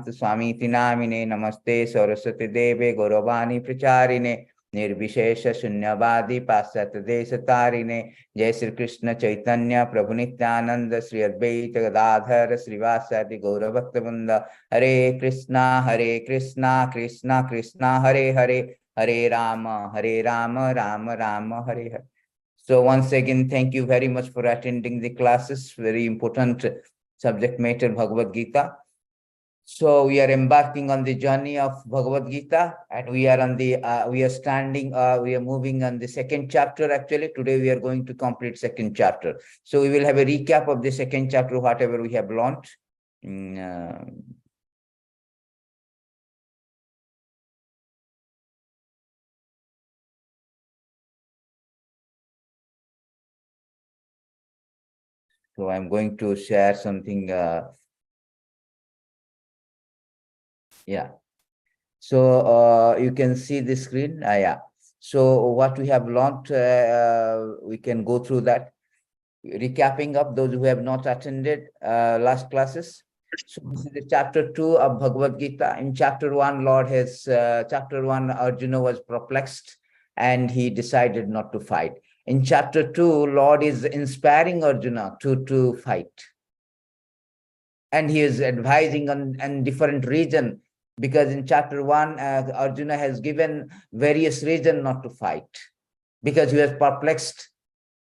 Vedanta Swami Tinamine Namaste Saraswati Deve Gauravani Pracharine Nirvishesha Shunyavadi Pasat Desatarine Jai Sri Krishna Chaitanya Prabhu Nityananda Sri Advaita Gadadhara Srivasadi Gauravaktabunda Hare Krishna Krishna Krishna Hare Hare Hare Rama Rama Rama Hare Hare. So once again, thank you very much for attending the classes. Very important subject matter, Bhagavad Gita. So we are embarking on the journey of Bhagavad Gita, and we are on the we are moving on the second chapter. Actually, today we are going to complete second chapter. So we will have a recap of the second chapter, whatever we have learned. So I'm going to share something. Yeah. So you can see the screen. Yeah. So what we have learned, we can go through that. Recapping up those who have not attended last classes. So this is the chapter 2 of Bhagavad Gita. In chapter 1, chapter 1, Arjuna was perplexed and he decided not to fight. In chapter 2, Lord is inspiring Arjuna to fight. And he is advising on different reason, because in chapter 1, Arjuna has given various reasons not to fight, because he was perplexed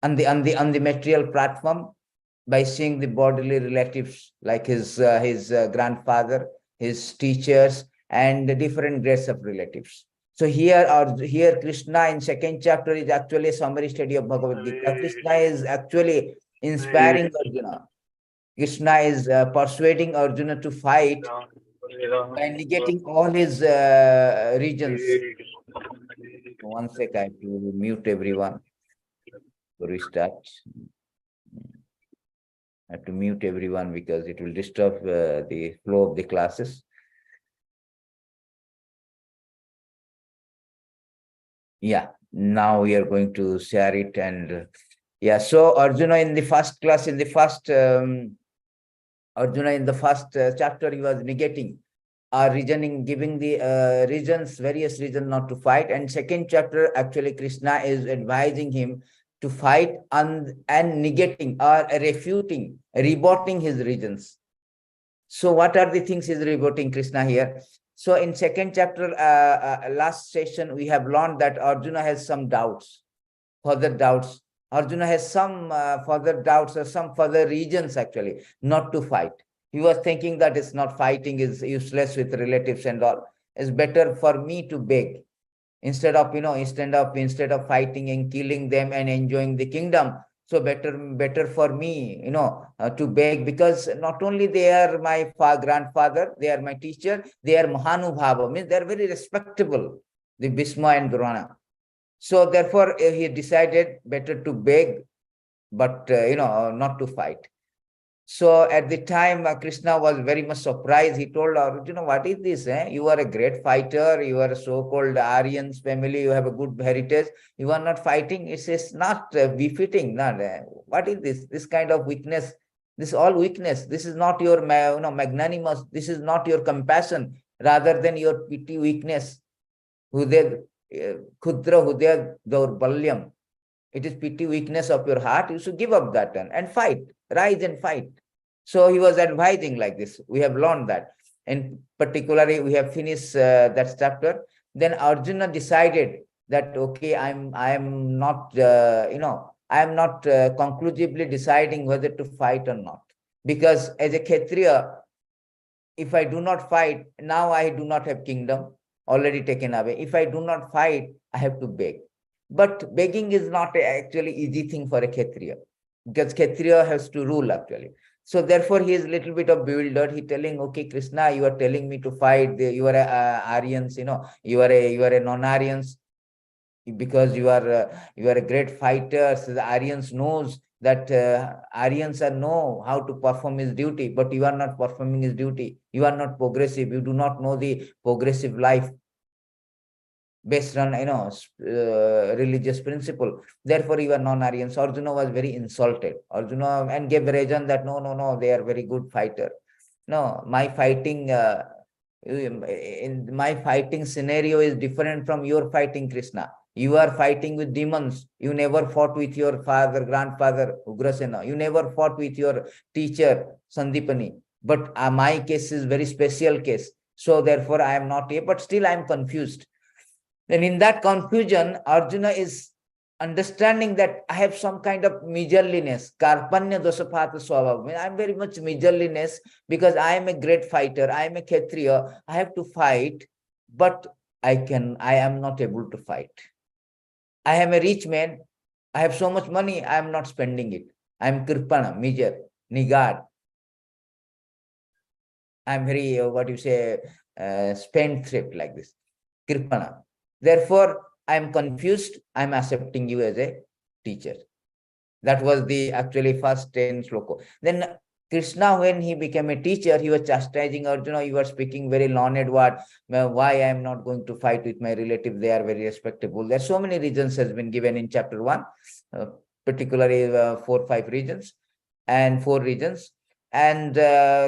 on the material platform by seeing the bodily relatives like his grandfather, his teachers, and the different grades of relatives. So here Krishna in second chapter is actually a summary study of Bhagavad Gita. Krishna is actually inspiring Arjuna. Krishna is persuading Arjuna to fight by negating all his regions. One sec, I have to mute everyone. Restart. I have to mute everyone because it will disturb the flow of the classes. Yeah, now we are going to share it. And yeah, so Arjuna in the first class, Arjuna in the first chapter, he was negating reasoning, giving the various reasons not to fight. And second chapter, actually, Krishna is advising him to fight and negating or refuting, rebutting his reasons. So what are the things he's rebutting, Krishna here? So in second chapter, last session, we have learned that Arjuna has some doubts, further doubts. Arjuna has some further doubts or some further reasons actually not to fight. He was thinking that it's not fighting is useless with relatives and all. It's better for me to beg instead of fighting and killing them and enjoying the kingdom. So better for me, to beg, because not only they are my grandfather, they are my teacher, they are Mahanubhava, means they are very respectable, the Bhishma and Drona. So therefore, he decided better to beg, but not to fight. So at the time, Krishna was very much surprised. He told Arjuna, what is this? You are a great fighter. You are a so-called Aryans family. You have a good heritage. You are not fighting. It is not befitting. What is this? This kind of weakness. This is all weakness. This is not your magnanimous. This is not your compassion. Rather than your pity weakness. Khudra hudya daurbalyam. It is pity weakness of your heart. You should give up that and fight. Rise and fight. So he was advising like this. We have learned that. And particularly, we have finished that chapter. Then Arjuna decided that, okay, I am not conclusively deciding whether to fight or not. Because as a Kshatriya, if I do not fight, now I do not have kingdom already taken away. If I do not fight, I have to beg. But begging is not actually easy thing for a Kshatriya, because Kshatriya has to rule actually. So therefore, he is a little bit of bewildered. He telling, okay, Krishna, you are telling me to fight. You are Aryans, you are a non-Aryans, because you are a great fighter. So the Aryans knows that Aryans know how to perform his duty, but you are not performing his duty. You are not progressive. You do not know the progressive life based on religious principle. Therefore, you are non-Aryans. Arjuna was very insulted. Arjuna and gave reason that no, they are very good fighter. No, in my fighting scenario is different from your fighting, Krishna. You are fighting with demons. You never fought with your father, grandfather, Ugrasena. You never fought with your teacher, Sandipani. But my case is very special case. So therefore, I am not here, but still I am confused. Then in that confusion, Arjuna is understanding that I have some kind of miserliness, karpanya dosapata swabhav. I'm very much miserliness because I am a great fighter. I am a Kshatriya. I have to fight, but I am not able to fight. I am a rich man. I have so much money. I am not spending it. I am kirpana, miser, nigad. I am very, what you say, spendthrift like this, kirpana. Therefore, I am confused. I am accepting you as a teacher. That was the actually first 10 sloka. Then Krishna, when he became a teacher, he was chastising Arjuna. You are speaking very learned word. Why I am not going to fight with my relative? They are very respectable. There are so many reasons has been given in chapter 1, particularly 4, 5 reasons and 4 reasons. And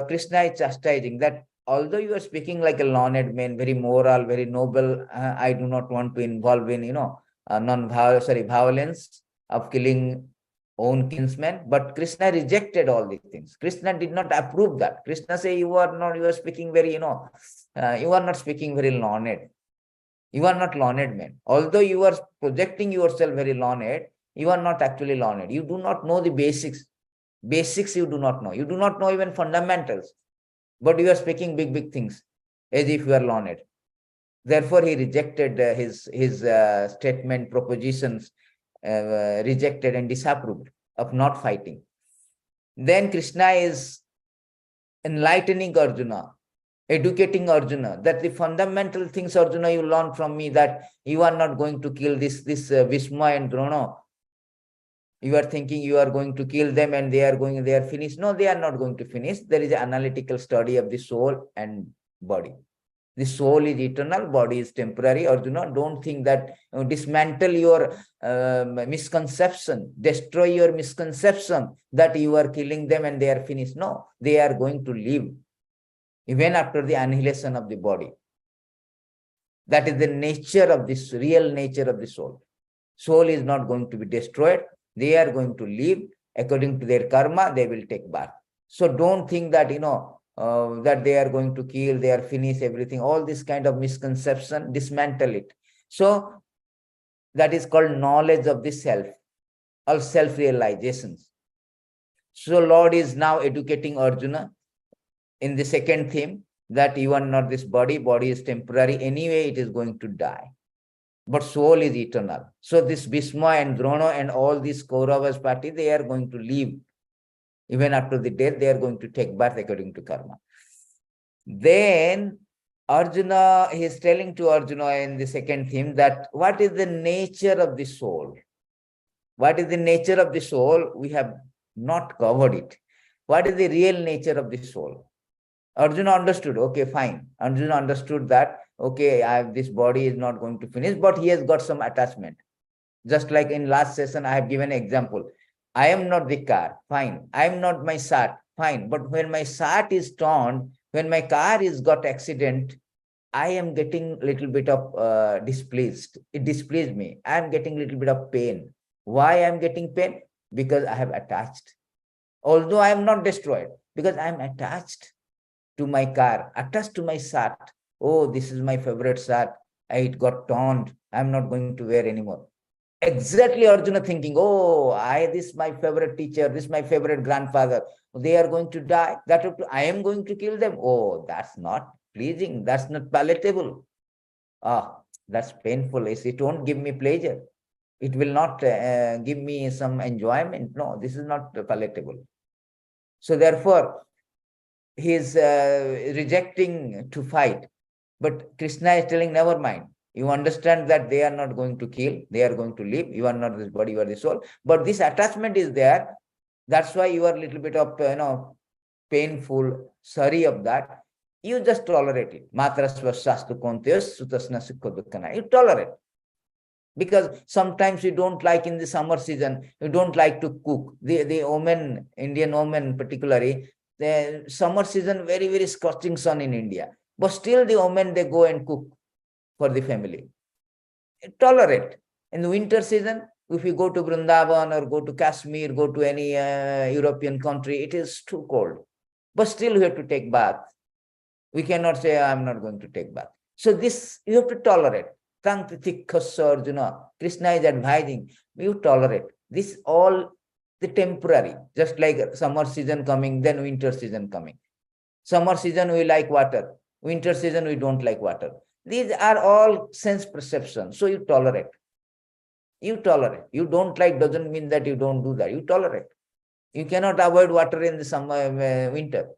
Krishna is chastising that although you are speaking like a learned man, very moral, very noble, I do not want to involve in, violence of killing own kinsmen. But Krishna rejected all these things. Krishna did not approve that. Krishna say, you are speaking very, you are not speaking very learned. You are not learned man. Although you are projecting yourself very learned, you are not actually learned. You do not know the basics. Basics you do not know. You do not know even fundamentals. But you are speaking big, big things as if you are learned. Therefore, he rejected his statement, propositions, rejected and disapproved of not fighting. Then Krishna is enlightening Arjuna, educating Arjuna, that the fundamental things, Arjuna, you learn from me, that you are not going to kill this Bhishma and Drona. You are thinking you are going to kill them and they are finished. No, they are not going to finish. There is an analytical study of the soul and body. The soul is eternal, body is temporary. Arjuna, don't think that, dismantle your misconception, destroy your misconception that you are killing them and they are finished. No, they are going to live even after the annihilation of the body. That is the nature of this, real nature of the soul. Soul is not going to be destroyed. They are going to live according to their karma. They will take birth. So don't think that, that they are going to kill, they are finished, everything, all this kind of misconception, dismantle it. So that is called knowledge of the self or self-realizations. So Lord is now educating Arjuna in the second theme that you are not this body, body is temporary. Anyway, it is going to die. But soul is eternal. So this Bhishma and Drona and all these Kauravas party, they are going to live. Even after the death, they are going to take birth according to karma. Then Arjuna, he is telling to Arjuna in the second theme that what is the nature of the soul? What is the nature of the soul? We have not covered it. What is the real nature of the soul? Arjuna understood, okay, fine. Arjuna understood that, okay, this body is not going to finish, but he has got some attachment. Just like in last session, I have given an example. I am not the car, fine. I am not my sat, fine. But when my sat is torn, when my car is got accident, I am getting little bit of displeased. It displeased me. I am getting little bit of pain. Why I am getting pain? Because I have attached. Although I am not destroyed, because I am attached to my car, attached to my sat. Oh, this is my favorite sat. It got torn. I'm not going to wear anymore. Exactly Arjuna thinking, oh, this is my favorite teacher, this is my favorite grandfather. They are going to die. I am going to kill them. Oh, that's not pleasing. That's not palatable. That's painful. It won't give me pleasure. It will not give me some enjoyment. No, this is not palatable. So therefore, he is rejecting to fight. But Krishna is telling, never mind. You understand that they are not going to kill. They are going to live. You are not this body, you are the soul. But this attachment is there. That's why you are a little bit of, painful, sorry of that. You just tolerate it. You tolerate. Because sometimes you don't like in the summer season, you don't like to cook. The women, Indian women particularly, The summer season, very, very scorching sun in India. But still the women, they go and cook for the family. Tolerate. In the winter season, if you go to Vrindavan or go to Kashmir, go to any European country, it is too cold. But still we have to take bath. We cannot say, I'm not going to take bath. So this, you have to tolerate. Krishna is advising, you tolerate. This all the temporary, just like summer season coming, then winter season coming. Summer season, we like water. Winter season, we don't like water. These are all sense perceptions. So you tolerate. You tolerate. You don't like doesn't mean that you don't do that. You tolerate. You cannot avoid water in the summer, winter.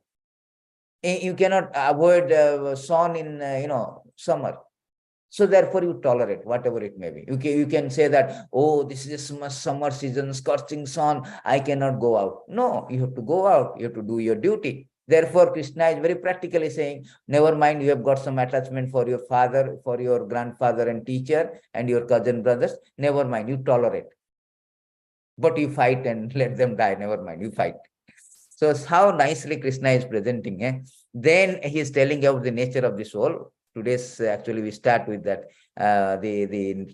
You cannot avoid sun in summer. So therefore you tolerate whatever it may be. You can say that, oh, this is a summer season, scorching sun, I cannot go out. No, you have to go out. You have to do your duty. Therefore, Krishna is very practically saying, never mind, you have got some attachment for your father, for your grandfather and teacher and your cousin brothers. Never mind, you tolerate. But you fight and let them die. Never mind, you fight. So how nicely Krishna is presenting. Then he is telling about the nature of the soul. Today's actually we start with that, the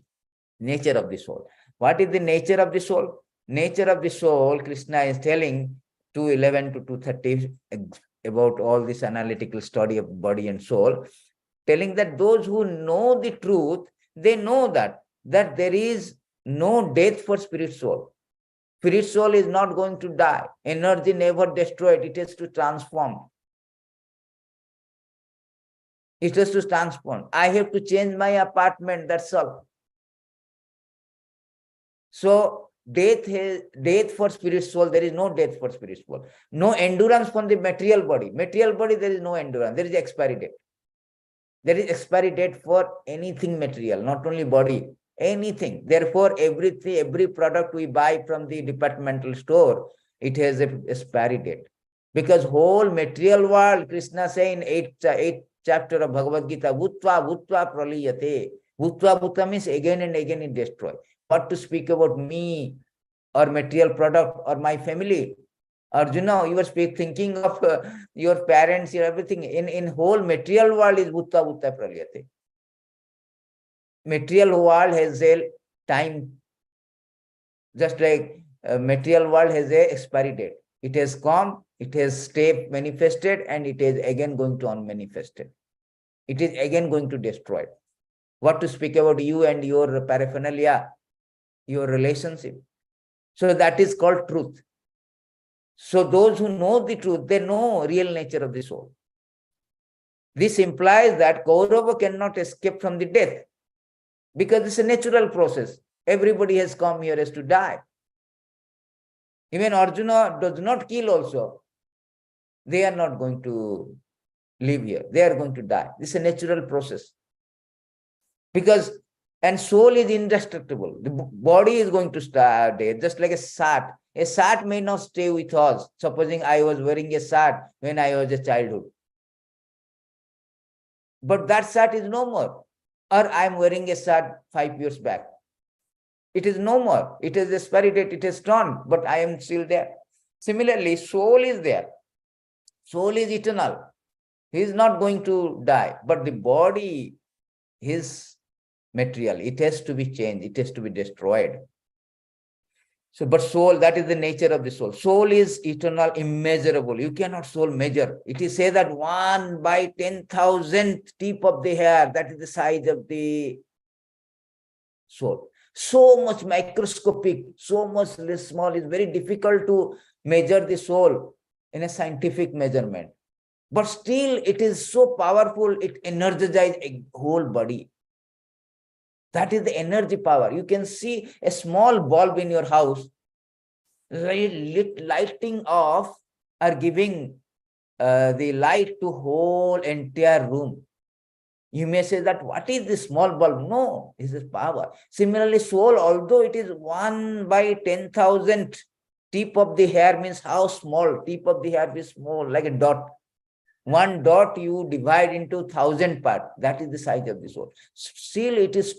nature of the soul. What is the nature of the soul? Nature of the soul, Krishna is telling 2:11 to 2:30 about all this analytical study of body and soul, telling that those who know the truth, they know that there is no death for spirit soul. Spirit soul is not going to die. Energy never destroyed. It has to transform. It has to transform. I have to change my apartment, that's all. So death for spirit soul, there is no death for spirit soul. No endurance from the material body. Material body, there is no endurance. There is expiry date. There is expiry date for anything material, not only body, anything. Therefore, every product we buy from the departmental store, it has an expiry date. Because whole material world, Krishna say in 8th chapter of Bhagavad Gita, Bhutva praliyate. Bhutva means again and again it destroys. What to speak about me or material product or my family? Arjuna, you were thinking of your parents, your everything. In whole material world is Bhutva praliyate. Material world has a time, just like material world has a expiry date. It has come, it has stayed manifested, and it is again going to unmanifested. It is again going to destroy. What to speak about you and your paraphernalia, your relationship. So that is called truth. So those who know the truth, they know real nature of the soul. This implies that Kaurava cannot escape from the death, because it's a natural process. Everybody has come here as to die. Even Arjuna does not kill also. They are not going to live here. They are going to die. This is a natural process. And soul is indestructible. The body is going to die, just like a sat. A sat may not stay with us. Supposing I was wearing a sat when I was a childhood. But that sat is no more. Or I am wearing a sat 5 years back. It is no more. It is expiry date. It is gone, but I am still there. Similarly, soul is there. Soul is eternal. He is not going to die. But the body is material. It has to be changed. It has to be destroyed. So, but soul, that is the nature of the soul. Soul is eternal, immeasurable. You cannot soul measure. It is said that 1/10,000th tip of the hair, that is the size of the soul. So much microscopic, so much small. It's very difficult to measure the soul in a scientific measurement. But still, it is so powerful, it energizes a whole body. That is the energy power. You can see a small bulb in your house, lighting off or giving the light to whole entire room. You may say that, what is this small bulb? No, this is power. Similarly, soul, although it is 1/10,000th tip of the hair, means how small, tip of the hair is small, like a dot. One dot you divide into 1,000 parts. That is the size of the soul. Still, it is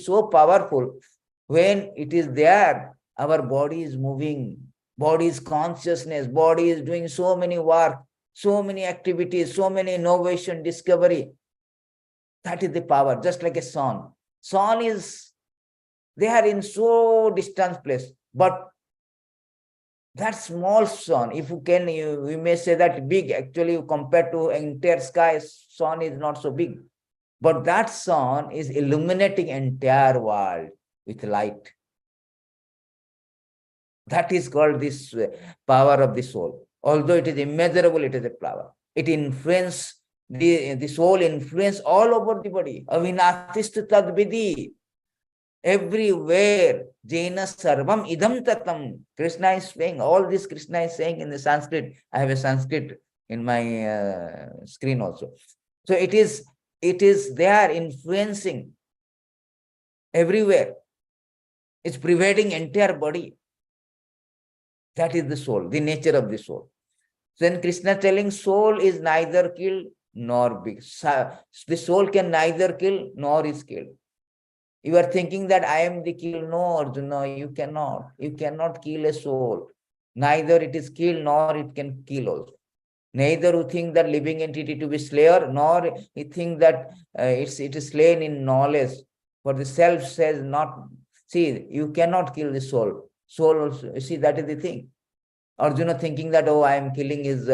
so powerful. When it is there, our body is moving Body is consciousness. Body is doing so many work, so many activities, so many innovation, discovery. That is the power, just like a sun. Sun is, they are in so distant place, but that small sun, if you can, we may say that big, actually compared to entire sky, sun is not so big. But that sun is illuminating entire world with light. That is called this power of the soul. Although it is immeasurable, it is a power. It influences, the soul influence all over the body. Avinatistu tad vidhi. Everywhere, Jaina Sarvam Idam Tatam. Krishna is saying, all this Krishna is saying in the Sanskrit. I have a Sanskrit in my screen also. So it is they are influencing everywhere. It's pervading entire body. That is the soul, the nature of the soul. Then Krishna telling soul is neither killed nor big. The soul can neither kill nor is killed. You are thinking that I am the kill. No, Arjuna, you cannot. You cannot kill a soul. Neither it is killed nor it can kill also. Neither you think that living entity to be slayer, nor you think that it is slain in knowledge. For the self says not. See, you cannot kill the soul. Soul also, see, that is the thing. Arjuna thinking that, oh, I am killing his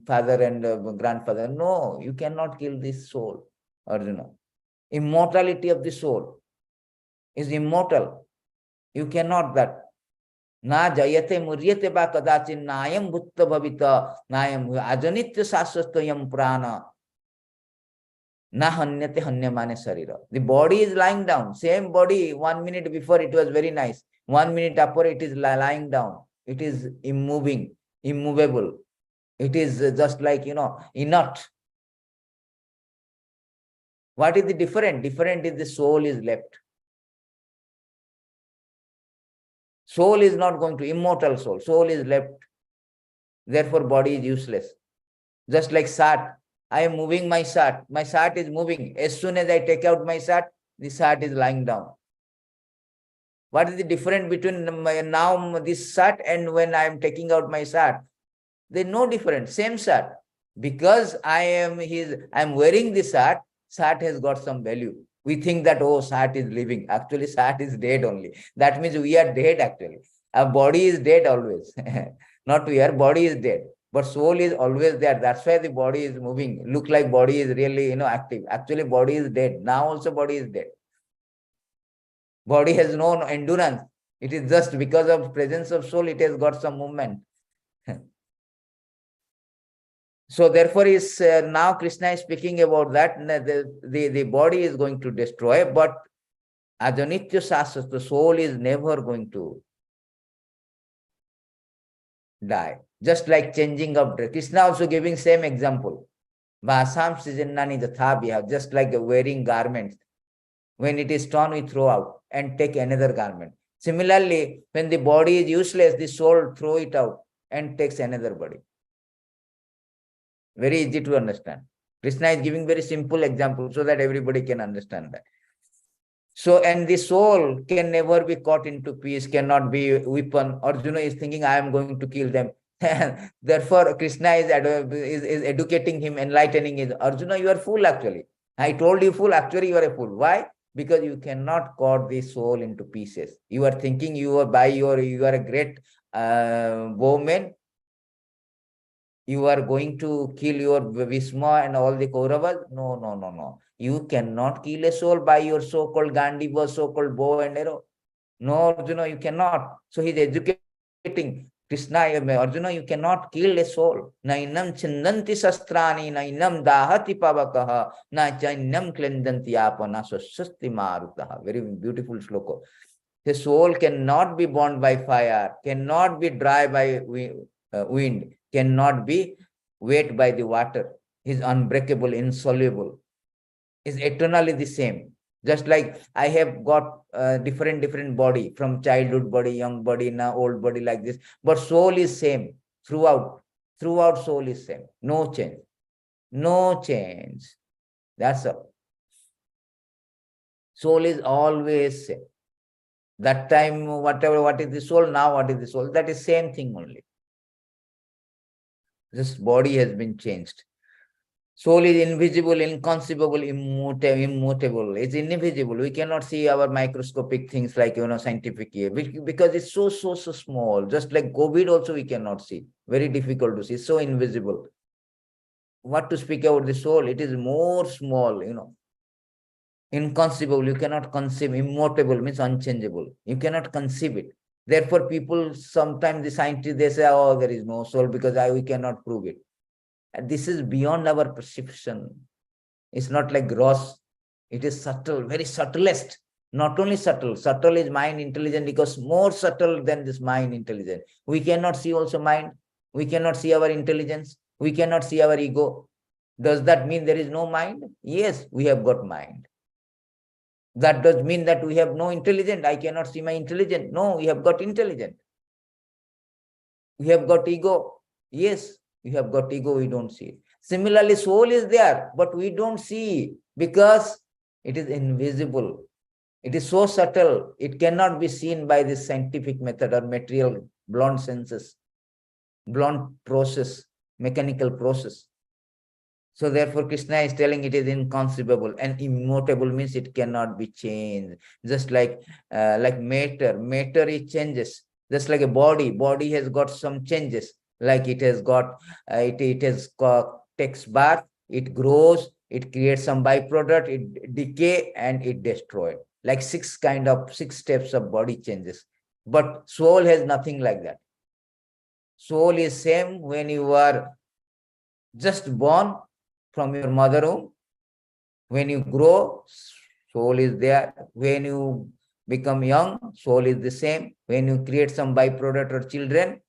father and grandfather. No, you cannot kill this soul, Arjuna. Immortality of the soul is immortal. You cannot that. Na jayate muryate ba kadachin nayam bhutta bhavita nayam ajanitya saswastayam prana na hanyate hanyamane sarira. The body is lying down. Same body, 1 minute before it was very nice. 1 minute after it is lying down. It is immoving, immovable. It is just like, inert. What is the different? Different is the soul is left. Soul is not going to, immortal soul. Soul is left. Therefore, body is useless. Just like sat. I am moving my sat. My sat is moving. As soon as I take out my sat, the sat is lying down. What is the difference between now this sat and when I am taking out my sat? There is no difference. Same sat. Because I am wearing the sat, sat has got some value. We think that, oh, sat is living. Actually, sat is dead only. That means we are dead actually. Our body is dead always. Not we are, body is dead. But soul is always there. That's why the body is moving. Look like body is really, active. Actually, body is dead. Now also body is dead. Body has no endurance. It is just because of presence of soul, it has got some movement. So therefore, now Krishna is speaking about that. The body is going to destroy, but ajanitya sastra, the soul is never going to die. Just like changing of dress. Krishna also giving same example. Vasam srijannani dathabhya, just like wearing garments. When it is torn, we throw out and take another garment. Similarly, when the body is useless, the soul throw it out and takes another body. Very easy to understand. Krishna is giving very simple example so that everybody can understand that. So, and the soul can never be caught into peace, cannot be weapon. Arjuna is thinking, I am going to kill them. Therefore, Krishna is educating him, enlightening him. Arjuna, you are fool actually. I told you fool, actually you are a fool. Why? Because you cannot cut the soul into pieces. You are thinking you are a great bowman. You are going to kill your Bhisma and all the Kauravas? No, no, no, no. You cannot kill a soul by your so-called Gandiva, so-called bow and arrow. No, Arjuna, you cannot. So he's educating Krishna, Arjuna, you cannot kill a soul. Nainam chindanti sastrani, nainam dahati pavakaha, na chainam klendanti apana swasti marutaha. Very beautiful sloka. The soul cannot be burned by fire, cannot be dry by wind, cannot be wet by the water. Is unbreakable, insoluble. Is eternally the same. Just like I have got different body, from childhood body, young body, now old body, like this. But soul is same throughout. Throughout soul is same. No change. No change. That's all. Soul is always same. That time, what is the soul, now what is the soul? That is same thing only. This body has been changed. Soul is invisible, inconceivable, immutable. It's invisible. We cannot see our microscopic things like, scientific here, because it's so small. Just like COVID also we cannot see. Very difficult to see. So invisible. What to speak about the soul? It is more small, inconceivable. You cannot conceive. Immutable means unchangeable. You cannot conceive it. Therefore, people, sometimes the scientists, they say, oh, there is no soul because we cannot prove it. And this is beyond our perception. It's not like gross. It is subtle, very subtlest. Not only subtle, subtle is mind intelligent because more subtle than this mind intelligent. We cannot see also mind. We cannot see our intelligence. We cannot see our ego. Does that mean there is no mind? Yes, we have got mind. That does mean that we have no intelligence. I cannot see my intelligence. No, we have got intelligence. We have got ego. Yes, we have got ego, we don't see it. Similarly, soul is there, but we don't see because it is invisible. It is so subtle, it cannot be seen by this scientific method or material blunt senses, blunt process, mechanical process. So therefore, Krishna is telling it is inconceivable, and immutable means it cannot be changed. Just like matter, matter it changes. Just like a body has got some changes. Like it has got, takes birth, it grows, it creates some byproduct, it decay, and it destroys. Like six steps of body changes. But soul has nothing like that. Soul is same when you are just born from your mother womb. When you grow, soul is there. When you become young, soul is the same. When you create some byproduct or children,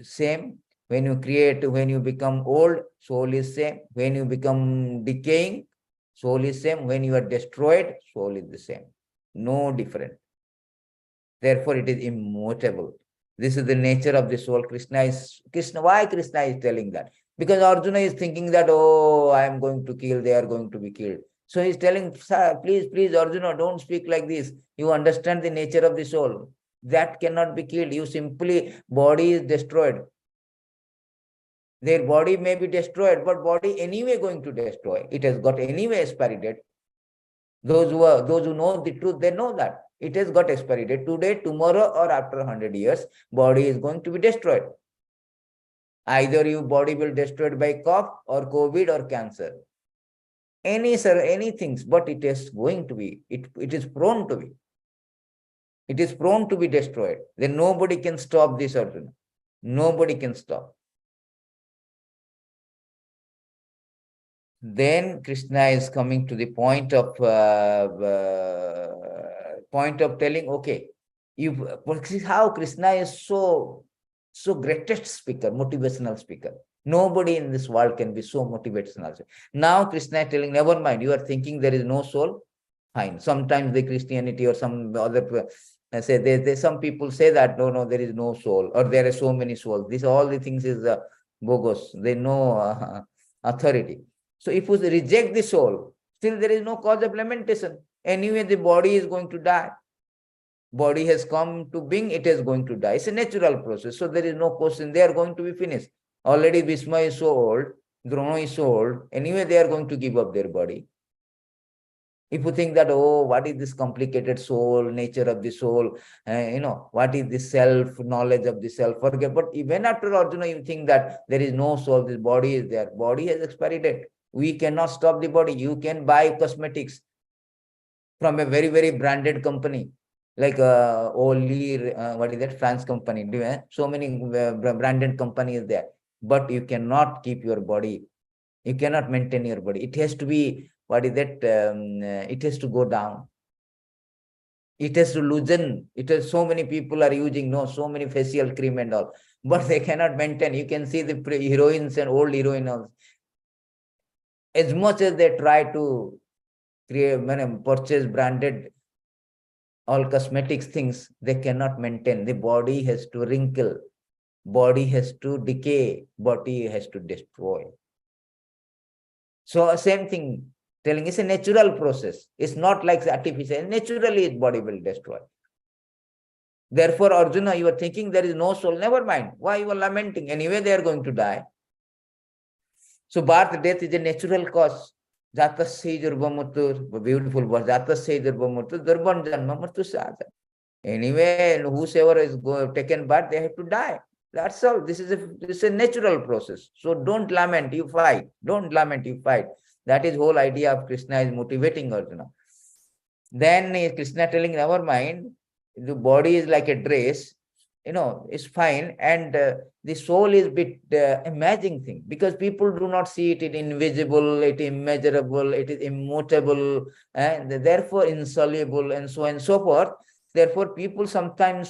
same. When you become old, soul is same. When you become decaying, soul is same. When you are destroyed, soul is the same. No different. Therefore, it is immutable. This is the nature of the soul. Why Krishna is telling that? Because Arjuna is thinking that, oh, I am going to kill, they are going to be killed. So he's telling, please, Arjuna, don't speak like this. You understand the nature of the soul. That cannot be killed. You simply, body is destroyed. Their body may be destroyed, but body anyway going to destroy. It has got anyway expiry date. Those who know the truth, they know that. It has got expiry date. Today, tomorrow, or after 100 years, body is going to be destroyed. Either your body will destroyed by cough or COVID or cancer. Any things, but it is going to be, it is prone to be. It is prone to be destroyed. Then nobody can stop this, Arjuna. Nobody can stop. Then Krishna is coming to the point of telling, okay, see how Krishna is so greatest speaker, motivational speaker. Nobody in this world can be so motivational. Now Krishna is telling, never mind, you are thinking there is no soul. Fine. Sometimes the Christianity or some other say some people say that no, there is no soul, or there are so many souls. This all the things is bogus. They know authority. So if we reject the soul, still there is no cause of lamentation. Anyway, the body is going to die. Body has come to being, it is going to die. It's a natural process. So there is no question. They are going to be finished. Already Bhishma is so old, Drona is so old. Anyway, they are going to give up their body. If you think that, oh, what is this complicated soul, nature of the soul, what is the self, knowledge of the self, forget. But even after Arjuna, you think that there is no soul, this body is there. Body has expiry date. We cannot stop the body. You can buy cosmetics from a very, very branded company, like Oli, what is that, France company. So many branded companies there. But you cannot keep your body. You cannot maintain your body. It has to be, what is that? It has to go down. It has to loosen. It has, so many people are using so many facial cream and all, but they cannot maintain. You can see the heroines and old heroines. As much as they try to purchase branded all cosmetics things, they cannot maintain. The body has to wrinkle, body has to decay, body has to destroy. So same thing, telling it's a natural process. It's not like artificial. Naturally, its body will destroy. Therefore, Arjuna, you are thinking there is no soul. Never mind. Why you are lamenting? Anyway, they are going to die. So birth, death is a natural cause. Jatasya Durvamurtur, beautiful word. Jatasya Durvamurtur, Durban Janma Murtu Sada. Anyway, whosoever is taken birth, they have to die. That's all. This is a natural process. So don't lament, you fight. Don't lament, you fight. That is whole idea of Krishna is motivating Arjuna. Then Krishna telling, never mind, the body is like a dress, it's fine. And the soul is bit amazing thing, because people do not see it, it invisible, it immeasurable, it is immutable, and therefore insoluble, and so on and so forth. Therefore, people sometimes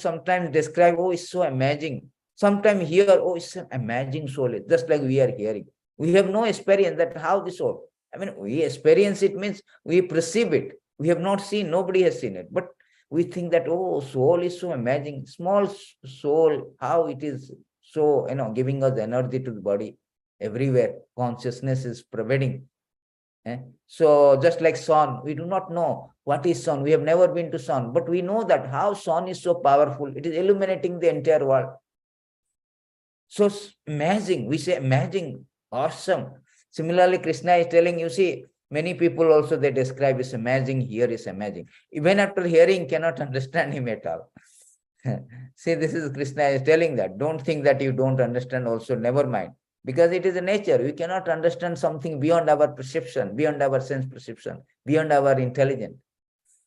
describe, oh, it's so amazing. Sometimes hear, oh, it's an amazing soul. Just like we are hearing. We have no experience that how the soul. I mean, we experience it means we perceive it. We have not seen, nobody has seen it. But we think that, oh, soul is so amazing. Small soul, how it is so, giving us energy to the body everywhere. Consciousness is pervading. So just like sun, we do not know what is sun. We have never been to sun, but we know that how sun is so powerful. It is illuminating the entire world. So amazing. We say amazing, awesome. Similarly, Krishna is telling, you see, many people also they describe is amazing, here is amazing. Even after hearing, cannot understand him at all. See, this is Krishna is telling that. Don't think that you don't understand also, never mind. Because it is a nature. We cannot understand something beyond our perception, beyond our sense perception, beyond our intelligence.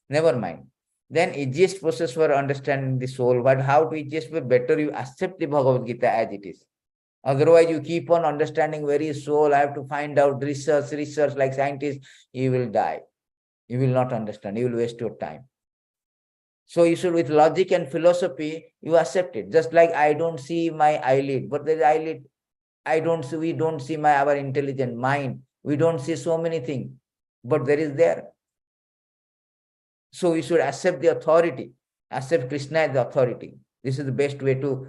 Never mind. Then easiest process for understanding the soul. But how to easiest way? Better you accept the Bhagavad Gita as it is. Otherwise, you keep on understanding very soul. I have to find out research like scientists. You will die. You will not understand. You will waste your time. So you should, with logic and philosophy, you accept it. Just like I don't see my eyelid, but there is eyelid. We don't see our intelligent mind. We don't see so many things, but there is there. So we should accept the authority. Accept Krishna as the authority. This is the best way to,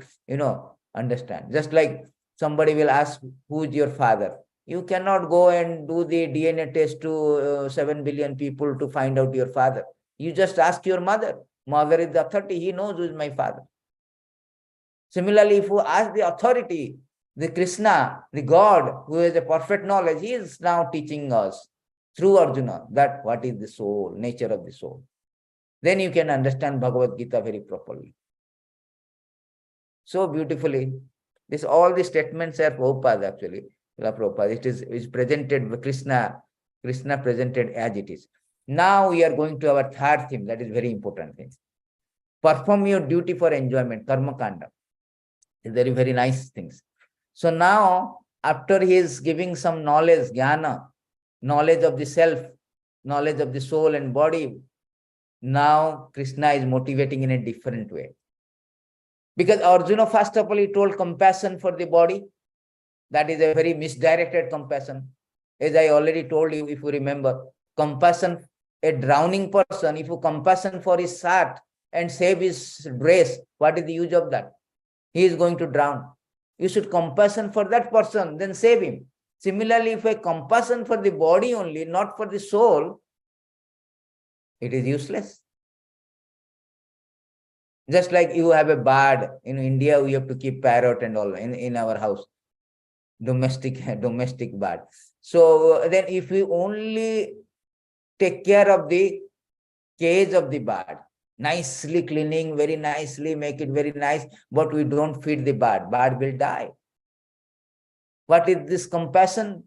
understand. Just like somebody will ask, who is your father? You cannot go and do the DNA test to 7 billion people to find out your father. You just ask your mother. Mother is the authority. He knows who is my father. Similarly, if you ask the authority, the Krishna, the God, who has a perfect knowledge, he is now teaching us through Arjuna that what is the soul, nature of the soul. Then you can understand Bhagavad Gita very properly. So beautifully. All the statements are Prabhupada actually. Prabhupada. It is presented by Krishna presented as it is. Now we are going to our third theme. That is very important thing. Perform your duty for enjoyment, karma kanda. Very, very nice things. So now, after he is giving some knowledge, jnana, knowledge of the self, knowledge of the soul and body, now Krishna is motivating in a different way. Because Arjuna, first of all, he told compassion for the body. That is a very misdirected compassion. As I already told you, if you remember, compassion, a drowning person, if you compassion for his shirt and save his dress, what is the use of that? He is going to drown. You should compassion for that person, then save him. Similarly, if I compassion for the body only, not for the soul, it is useless. Just like you have a bird. In India, we have to keep parrot and all in our house. Domestic bird. So then if we only take care of the cage of the bird, nicely cleaning, very nicely, make it very nice, but we don't feed the bird will die. What is this compassion?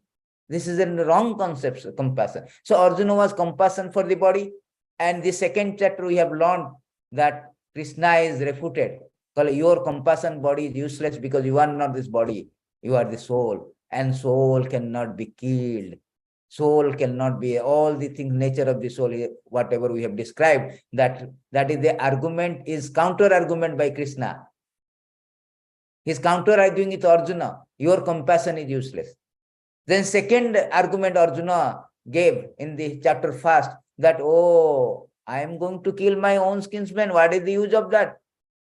This is a wrong concept, compassion. So Arjuna was compassion for the body. And the second chapter we have learned that Krishna is refuted. Your compassion body is useless because you are not this body. You are the soul. And soul cannot be killed. Soul cannot be, all the things, nature of the soul, whatever we have described, that is the argument, is counter-argument by Krishna. He's counter-arguing with Arjuna. Your compassion is useless. Then second argument Arjuna gave in the chapter first, that, oh, I am going to kill my own kinsmen. What is the use of that?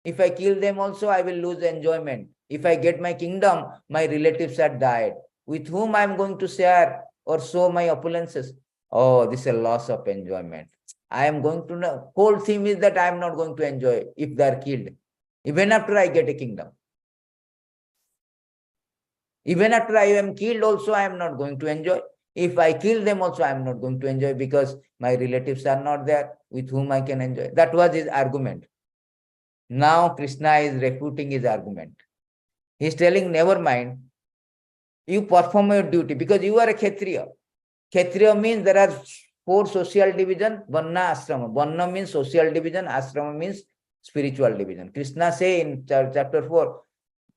If I kill them also, I will lose enjoyment. If I get my kingdom, my relatives are died. With whom I am going to share or show my opulences? Oh, this is a loss of enjoyment. I am going to know. Whole theme is that I am not going to enjoy if they are killed. Even after I get a kingdom. Even after I am killed also, I am not going to enjoy. If I kill them also, I am not going to enjoy because my relatives are not there with whom I can enjoy. That was his argument. Now Krishna is refuting his argument. He is telling, never mind, you perform your duty because you are a Kshatriya. Kshatriya means there are 4 social division, Varna, Ashrama. Varna means social division, Ashrama means spiritual division. Krishna say in chapter 4,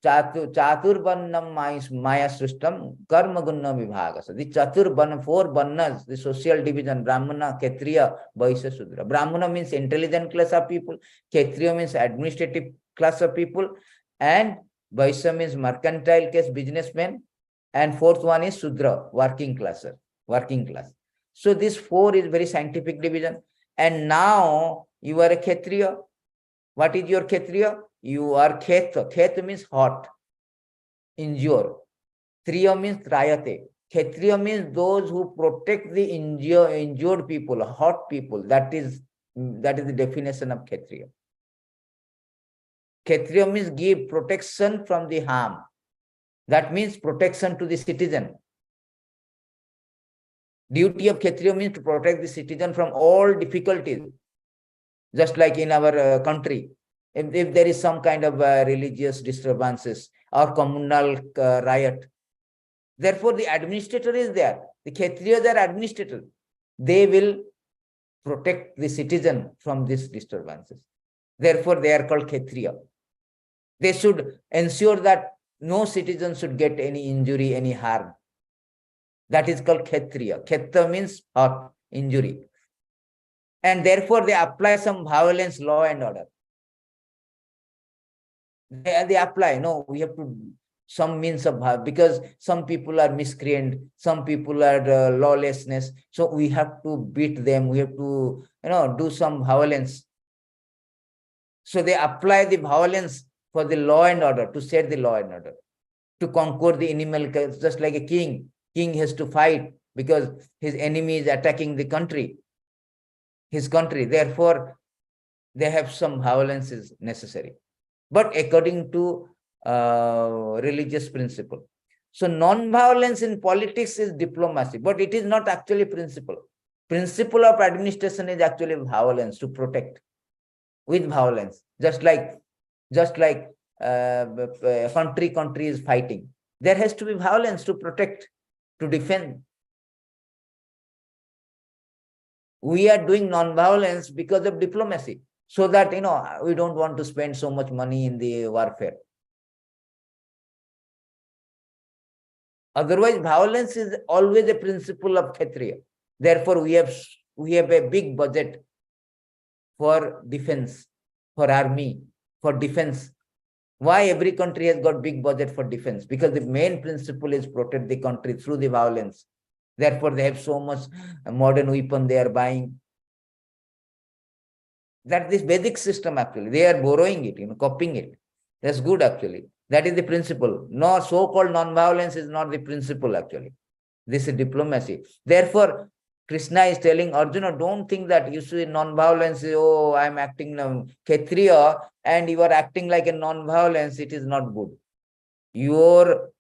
Chaturvarnam Maya Srishtam Karma Gunna Vibhagas. The Chaturvarna, 4 Varnas, the social division, Brahmana, Kshatriya, Vaishya, Sudra. Brahmana means intelligent class of people, Kshatriya means administrative class of people, and Vaishya means mercantile class, businessmen, and 4th one is Sudra, working class. So this 4 is very scientific division. And now you are a Kshatriya. What is your Kshatriya? You are Khet. Khet means hot, injure. Triya means Trayate. Kshatriya means those who protect the injured people, hot people. That is the definition of Kshatriya. Kshatriya means give protection from the harm. That means protection to the citizen. Duty of Kshatriya means to protect the citizen from all difficulties. Just like in our country, if there is some kind of religious disturbances or communal riot, therefore the administrator is there. The Kshatriyas are administrators. They will protect the citizen from these disturbances. Therefore, they are called Kshatriya. They should ensure that no citizen should get any injury, any harm. That is called Kshatriya. Kshetra means hot, injury. And therefore, they apply some violence, law and order. They apply, no, we have to, some means of, because some people are miscreant, some people are lawlessness. So we have to beat them. We have to, do some violence. So they apply the violence for the law and order, to set the law and order, to conquer the enemy, just like a king. King has to fight because his enemy is attacking the country, his country. Therefore, they have some violence is necessary, but according to religious principle. So non-violence in politics is diplomacy, but it is not actually principle. Principle of administration is actually violence, to protect with violence. Just like country is fighting. There has to be violence to protect, to defend. We are doing non-violence because of diplomacy, so that, we don't want to spend so much money in the warfare. Otherwise, violence is always a principle of Kshatriya. Therefore, we have a big budget for defense, for army, for defense. Why every country has got big budget for defense? Because the main principle is protect the country through the violence. Therefore, they have so much modern weapon they are buying. That this Vedic system actually, they are borrowing it, copying it. That's good actually. That is the principle. No, so-called non-violence is not the principle actually. This is diplomacy. Therefore, Krishna is telling Arjuna, don't think that you see non-violence, oh, I'm acting Kshatriya, and you are acting like a non-violence. It is not good. Your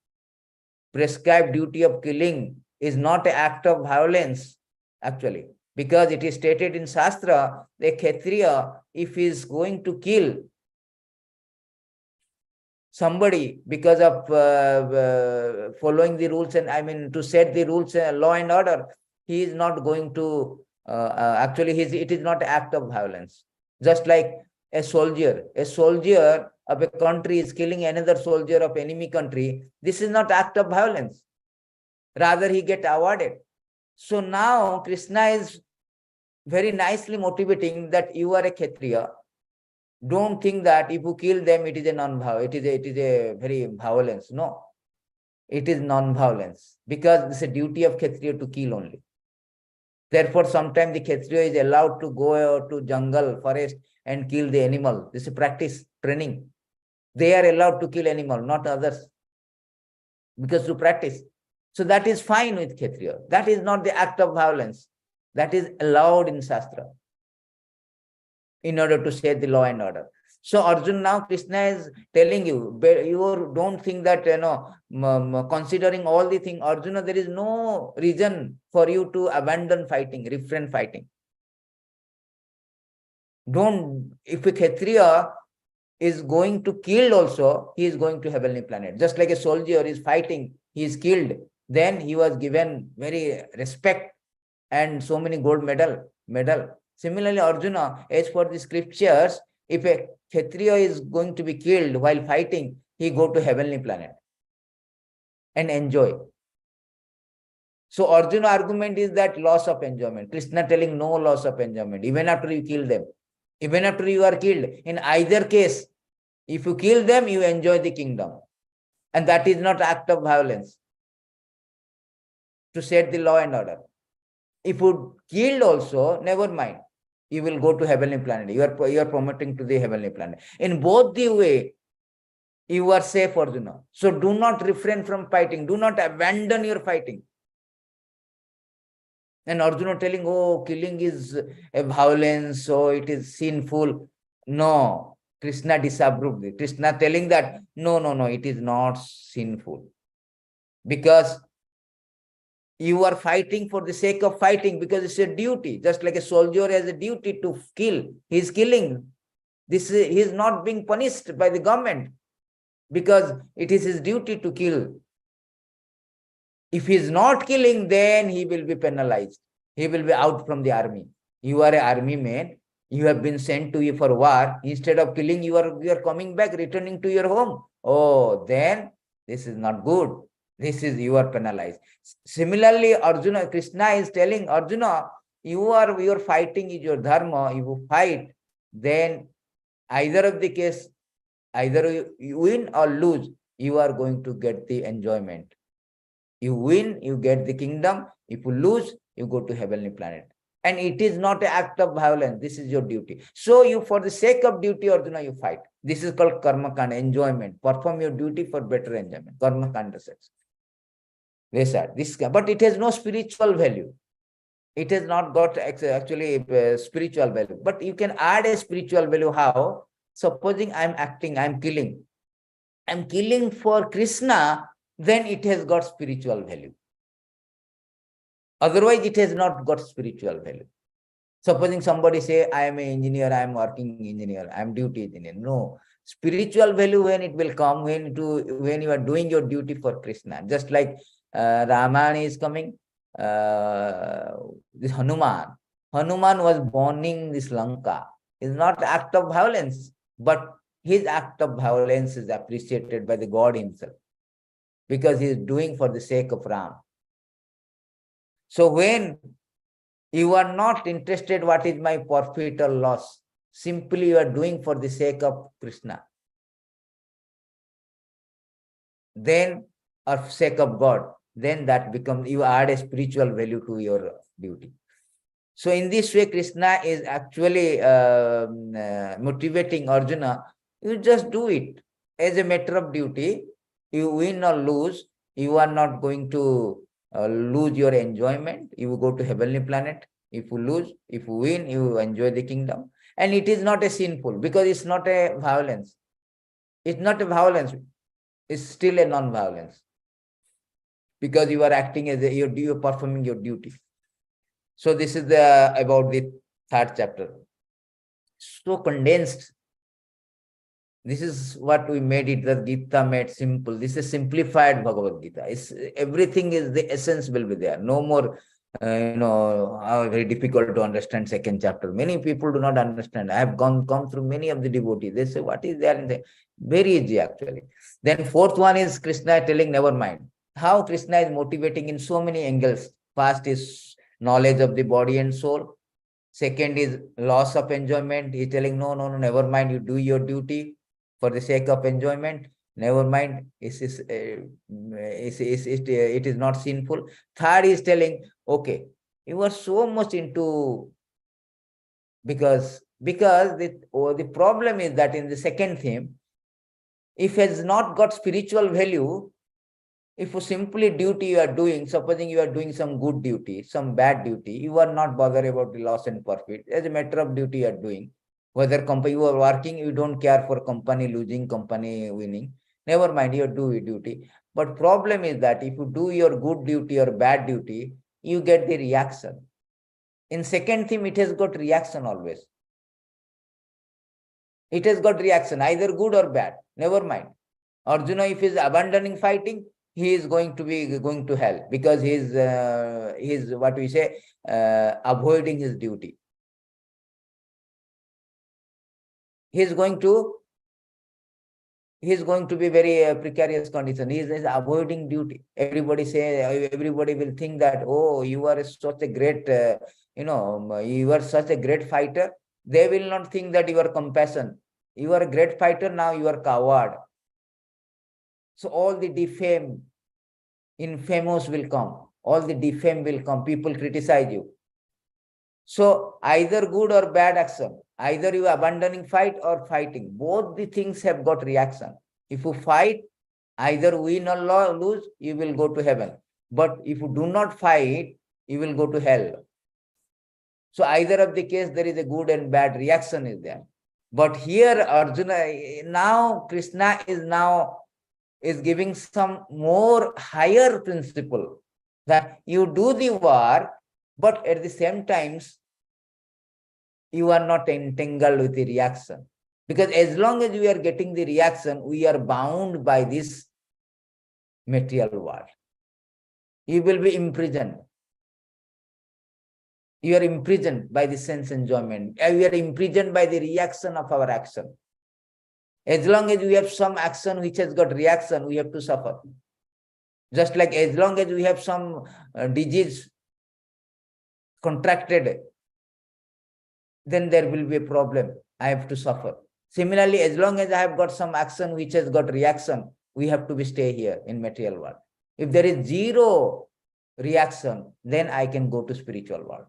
prescribed duty of killing is not an act of violence, actually. Because it is stated in Shastra, the Kshatriya, if he is going to kill somebody because of following the rules, and to set the rules, law and order, he is not going to, actually, it is not an act of violence. Just like a soldier of a country is killing another soldier of enemy country, this is not act of violence. Rather, he get awarded. So now Krishna is very nicely motivating that you are a Kshatriya. Don't think that if you kill them, it is a non-violence. It is a very violence. No, it is non-violence, because it's a duty of Kshatriya to kill only. Therefore, sometimes the Kshatriya is allowed to go to jungle, forest, and kill the animal. This is practice, training. They are allowed to kill animal, not others, because to practice. So that is fine with Kshatriya. That is not the act of violence. That is allowed in Shastra. in order to set the law and order. So Arjun, now Krishna is telling you, you don't think that, considering all the thing, Arjuna, there is no reason for you to abandon fighting, refrain fighting. Don't, if a Kshatriya is going to kill also, he is going to heavenly planet. Just like a soldier is fighting, he is killed, then he was given very respect and so many gold medal. Similarly, Arjuna, as for the scriptures, if a Kshatriya is going to be killed while fighting, he go to heavenly planet and enjoy. So Arjuna argument is that loss of enjoyment. Krishna telling no loss of enjoyment, even after you kill them. Even after you are killed. In either case, if you kill them, you enjoy the kingdom. And that is not act of violence to set the law and order. If you killed also, never mind. You will go to heavenly planet. You are promoting to the heavenly planet. In both the way, you are safe, Arjuna. So do not refrain from fighting. Do not abandon your fighting. And Arjuna telling, oh, killing is a violence, so it is sinful. No, Krishna disapproved it. Krishna telling that, no, it is not sinful. Because you are fighting for the sake of fighting, because it's a duty. Just like a soldier has a duty to kill. He is killing. He is not being punished by the government, because it is his duty to kill. If he is not killing, then he will be penalized. He will be out from the army. You are an army man. You have been sent to you for war. Instead of killing, you are coming back, returning to your home. Oh, then this is not good. You are penalized. Similarly, Arjuna, Krishna is telling Arjuna, your fighting is your dharma. You fight, then either of the case, either you win or lose, you are going to get the enjoyment. You win, you get the kingdom. If you lose, you go to heavenly planet. And it is not an act of violence. This is your duty. So you, for the sake of duty, Arjuna, you fight. This is called karma kanda, enjoyment. Perform your duty for better enjoyment. Karma kanda sex. But it has no spiritual value. It has not got actually spiritual value. But you can add a spiritual value. How? Supposing I'm acting, I'm killing. I'm killing for Krishna, then it has got spiritual value. Otherwise, it has not got spiritual value. Supposing somebody say, I am an engineer, I am working engineer, I am duty engineer. No. Spiritual value when it will come, when you are doing your duty for Krishna. Just like Ramayana is coming, this Hanuman. Hanuman was burning this Lanka. It's not act of violence, but his act of violence is appreciated by the God himself, because he is doing for the sake of Ram. So when you are not interested what is my profit or loss, simply you are doing for the sake of Krishna, then, or sake of God, then that becomes, you add a spiritual value to your duty. So in this way, Krishna is actually motivating Arjuna, you just do it as a matter of duty. You win or lose, you are not going to lose your enjoyment. You will go to heavenly planet. If you lose, if you win, you enjoy the kingdom. And it is not a sinful, because it's not a violence. It's not a violence. It's still a non-violence, because you are acting as you are performing your duty. So this is about the third chapter. So condensed. This is what we made it, that Gita made simple. This is simplified Bhagavad Gita. Everything is, the essence will be there. No more, very difficult to understand second chapter. Many people do not understand. I have come through many of the devotees. They say, what is there in there? Very easy actually. Then fourth one is Krishna telling, never mind. How Krishna is motivating in so many angles. First is knowledge of the body and soul. Second is loss of enjoyment. He's telling, no, never mind. You do your duty for the sake of enjoyment. Never mind. It is not sinful. Third is telling, okay, you are so much into, because the problem is that in the second theme, if it has not got spiritual value, if you simply duty you are doing, supposing you are doing some good duty, some bad duty, you are not bothered about the loss and profit. As a matter of duty you are doing. Whether company you are working, you don't care for company losing, company winning. Never mind, you do your duty. But problem is that if you do your good duty or bad duty, you get the reaction. In second theme, it has got reaction always. It has got reaction, either good or bad. Never mind. Arjuna, if he is abandoning fighting, he is going to be going to hell because he is what we say, avoiding his duty. He is going to be very precarious condition. He is avoiding duty. Everybody will think that, oh, you are such a great, you are such a great fighter. They will not think that you are compassion. You are a great fighter, now you are coward. So all the infamous will come. All the defame will come. People criticize you. So either good or bad action, either you abandoning fight or fighting, both the things have got reaction. If you fight, either win or lose, you will go to heaven. But if you do not fight, you will go to hell. So either of the case, there is a good and bad reaction is there. But here Arjuna, now Krishna is giving some more higher principle that you do the war, but at the same times, you are not entangled with the reaction. Because as long as we are getting the reaction, we are bound by this material world. You will be imprisoned. You are imprisoned by the sense enjoyment. We are imprisoned by the reaction of our action. As long as we have some action which has got reaction, we have to suffer. Just like as long as we have some disease contracted, then there will be a problem. I have to suffer. Similarly, as long as I have got some action which has got reaction, we have to stay here in material world. If there is zero reaction, then I can go to spiritual world.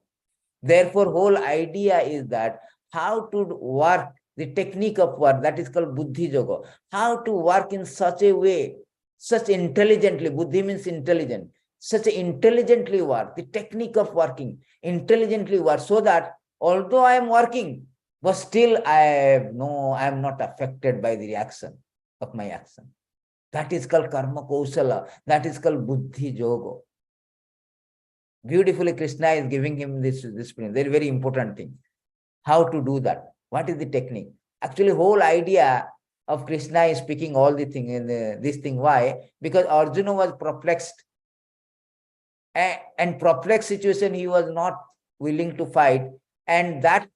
Therefore, whole idea is that how to work, the technique of work, that is called Buddhi Yoga. How to work in such a way, such intelligently, Buddhi means intelligent, such intelligently work, the technique of working, intelligently work, so that although I am working, but still I am not affected by the reaction of my action. That is called Karma Kausala. That is called Buddhi Yoga. Beautifully, Krishna is giving him this very, very important thing. How to do that? What is the technique? Actually, whole idea of Krishna is speaking all the thing in this thing. Why? Because Arjuna was perplexed. And perplexed situation, he was not willing to fight. And that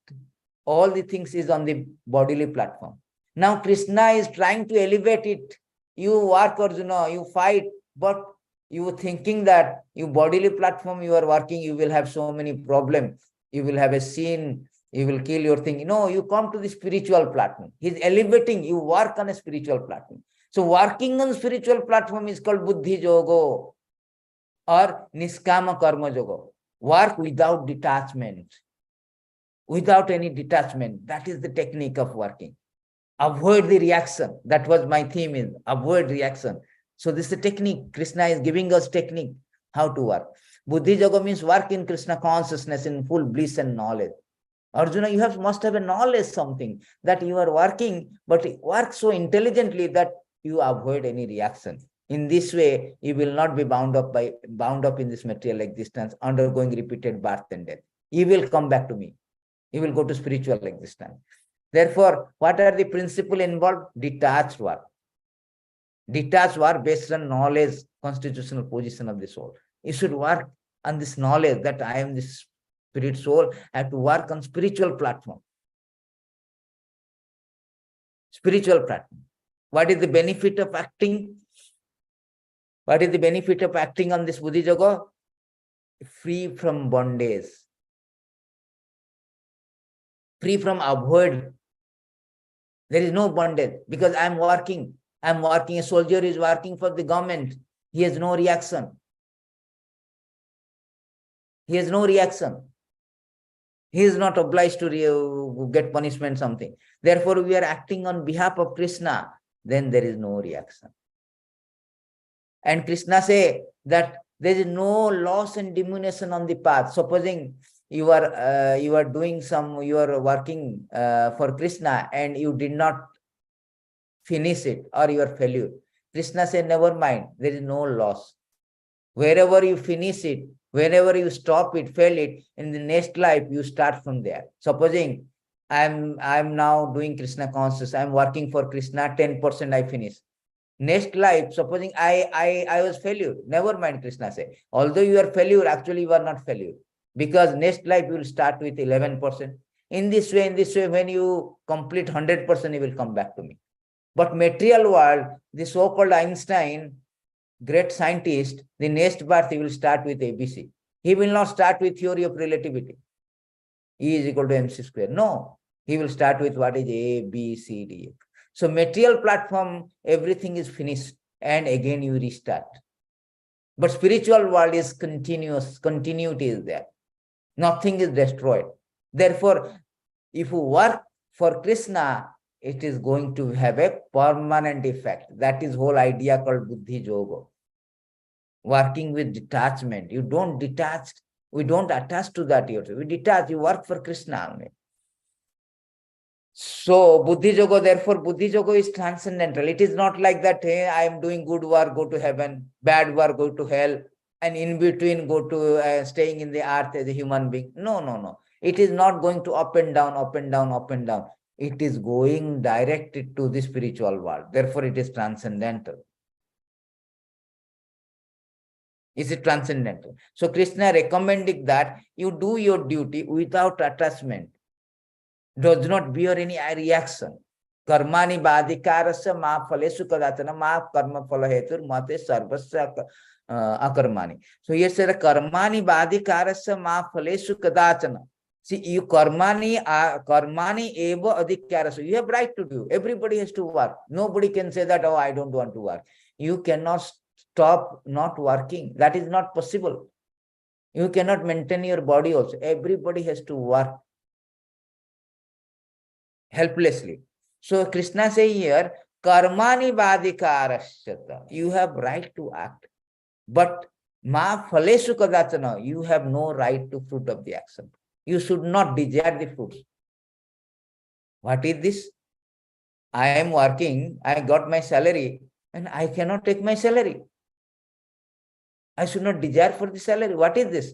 all the things is on the bodily platform. Now Krishna is trying to elevate it. You work, Arjuna, you fight, but you thinking that you bodily platform you are working, you will have so many problems. You will have a sin, you will kill your thing. No, you come to the spiritual platform. He's elevating, you work on a spiritual platform. So working on spiritual platform is called Buddhi Yoga or Niskama Karma Yoga. Work without detachment. Without any detachment. That is the technique of working. Avoid the reaction. That was my theme, is avoid reaction. So this is the technique. Krishna is giving us technique how to work. Buddhi Yoga means work in Krishna consciousness in full bliss and knowledge. Arjuna, you must have a knowledge something that you are working, but work so intelligently that you avoid any reaction. In this way, you will not be bound up in this material existence, undergoing repeated birth and death. You will come back to me. You will go to spiritual existence. Therefore, what are the principles involved? Detached work. Detached work based on knowledge, constitutional position of the soul. You should work on this knowledge that I am this spirit soul. I have to work on spiritual platform. Spiritual platform. What is the benefit of acting? What is the benefit of acting on this Buddhi Yoga? Free from bondage. Free from avoid. There is no bondage because I am working. A soldier is working for the government. He has no reaction. He has no reaction. He is not obliged to get punishment, something. Therefore, we are acting on behalf of Krishna. Then there is no reaction. And Krishna say that there is no loss and diminution on the path. Supposing you are doing some, you are working for Krishna and you did not finish it, or you are failure. Krishna said, never mind, there is no loss. Wherever you finish it, wherever you stop it, fail it, in the next life, you start from there. Supposing I'm now doing Krishna conscious, I'm working for Krishna, 10% I finish. Next life, supposing I was failure, never mind, Krishna say. Although you are failure, actually you are not failure. Because next life you will start with 11%. In this way, when you complete 100%, you will come back to me. But material world, the so-called Einstein, great scientist, the next birth he will start with ABC. He will not start with theory of relativity. E is equal to mc square. No, he will start with what is A, B, C, D. So material platform, everything is finished and again you restart. But spiritual world is continuous, continuity is there. Nothing is destroyed. Therefore, if you work for Krishna, it is going to have a permanent effect. That is whole idea called Buddhi Yoga. Working with detachment. You don't detach, we don't attach to that. We detach, you work for Krishna only. So Buddhi Yoga, therefore Buddhi Yoga is transcendental. It is not like that, hey, I am doing good work, go to heaven, bad work, go to hell, and in between go to staying in the earth as a human being. No, no, no. It is not going to up and down, up and down, up and down. It is going directed to the spiritual world. Therefore, it is transcendental. Is it transcendental? So Krishna recommending that you do your duty without attachment. Does not bear any reaction. Karmani badhikarasya ma phalesu kadatana ma karma phala hetur mate sarvasya akarmani. So here said karmani badhikarasya ma phalesu kadatana. See, you karmani eva adhikarasya. You have right to do. Everybody has to work. Nobody can say that, oh, I don't want to work. You cannot stop not working. That is not possible. You cannot maintain your body also. Everybody has to work helplessly. So Krishna say here, karmani badhikarasya. You have right to act. But ma phalesu kadachana, you have no right to fruit of the action. You should not desire the fruits. What is this? I am working, I got my salary, and I cannot take my salary. I should not desire for the salary. What is this?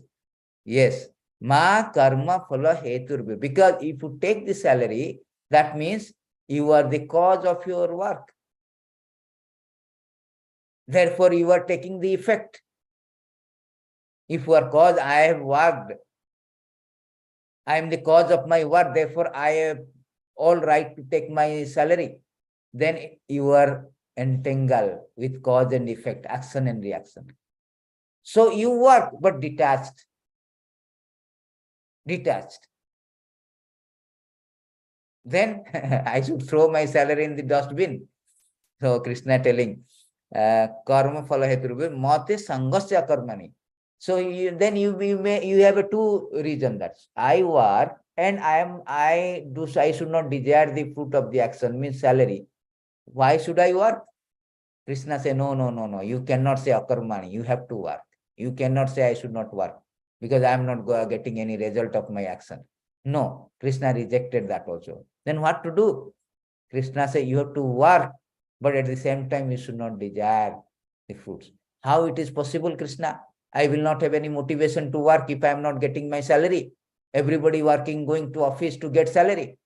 Yes, ma karma phala heturbe. Because if you take the salary, that means you are the cause of your work. Therefore, you are taking the effect. If you are cause, I have worked. I am the cause of my work. Therefore, I have all right to take my salary. Then you are entangled with cause and effect, action and reaction. So you work, but detached. Detached. Then I should throw my salary in the dustbin. So Krishna telling, karma phala heturubhe mate sangasya karmani. So then you have a two reason, that I work and I should not desire the fruit of the action, means salary. Why should I work? Krishna say, no, no, no, no. You cannot say akarmani. You have to work. You cannot say I should not work because I am not getting any result of my action. No, Krishna rejected that also. Then what to do? Krishna say you have to work, but at the same time you should not desire the fruits. How it is possible, Krishna? I will not have any motivation to work if I am not getting my salary. Everybody working, going to office to get salary.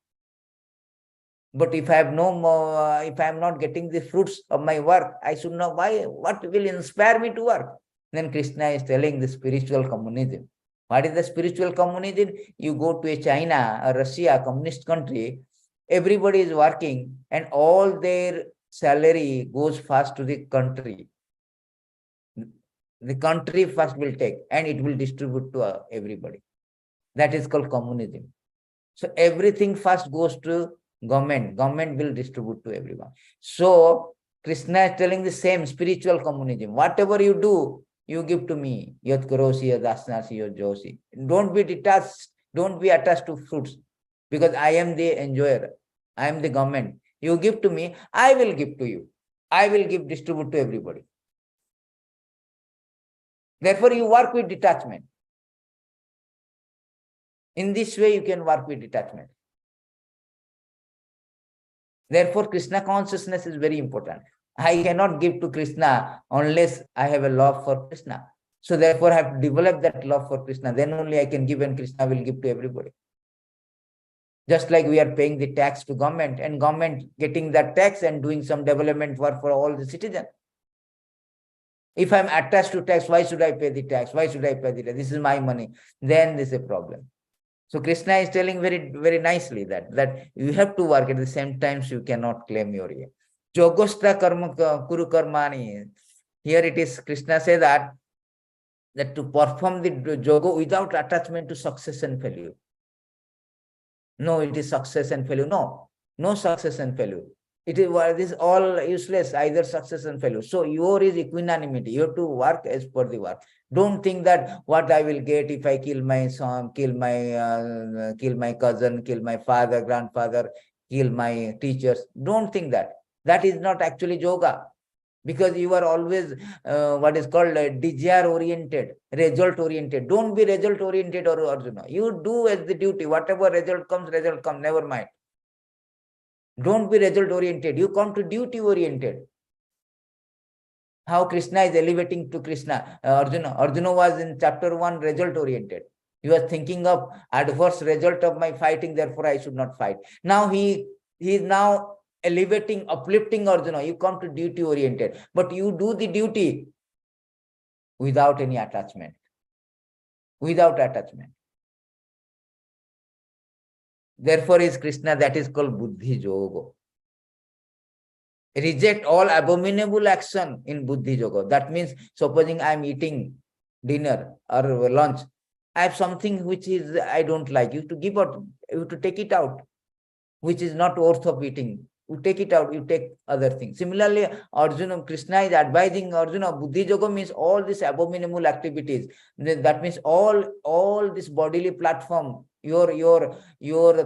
But if I have no more, if I am not getting the fruits of my work, I should know why. What will inspire me to work? Then Krishna is telling the spiritual communism. What is the spiritual communism? You go to a China or Russia, communist country, everybody is working and all their salary goes first to the country. The country first will take and it will distribute to everybody. That is called communism. So everything first goes to government. Government will distribute to everyone. So Krishna is telling the same spiritual communism. Whatever you do, you give to me. Yat karosi, yat asnasi, yat josi. Don't be detached. Don't be attached to fruits. Because I am the enjoyer. I am the government. You give to me, I will give to you. I will distribute to everybody. Therefore, you work with detachment. In this way, you can work with detachment. Therefore, Krishna consciousness is very important. I cannot give to Krishna unless I have a love for Krishna. So therefore, I have to develop that love for Krishna. Then only I can give, and Krishna will give to everybody. Just like we are paying the tax to government, and government getting that tax and doing some development work for all the citizens. If I'm attached to tax, why should I pay the tax? Why should I pay the tax? This is my money. Then this is a problem. So Krishna is telling very, very nicely that you have to work at the same time, so you cannot claim your ear. Yogosta karma kuru karmani. Here it is, Krishna says that to perform the yoga without attachment to success and failure. No, it is success and failure. No success and failure. It is this all useless, either success and failure. So your is equanimity. You have to work as per the work. Don't think that what I will get if I kill my son, kill my cousin, kill my father, grandfather, kill my teachers. Don't think that. That is not actually yoga, because you are always what is called desire oriented, result oriented. Don't be result oriented, or Arjuna. You do as the duty. Whatever result comes, never mind. Don't be result oriented. You come to duty oriented. How Krishna is elevating to Krishna. Arjuna. Arjuna was in chapter 1 result oriented. He was thinking of adverse result of my fighting, therefore I should not fight. Now he is now elevating, uplifting Arjuna. You come to duty oriented, but you do the duty without any attachment. Without attachment. Therefore is Krishna, that is called Buddhi Yoga. Reject all abominable action in Buddhi Yoga. That means, supposing I am eating dinner or lunch, I have something which is I don't like. You have to give out, you have to take it out, which is not worth of eating. You take it out, you take other things. Similarly, Arjuna, Krishna is advising Arjuna, Buddhi Yoga means all these abominable activities. That means all this bodily platform, your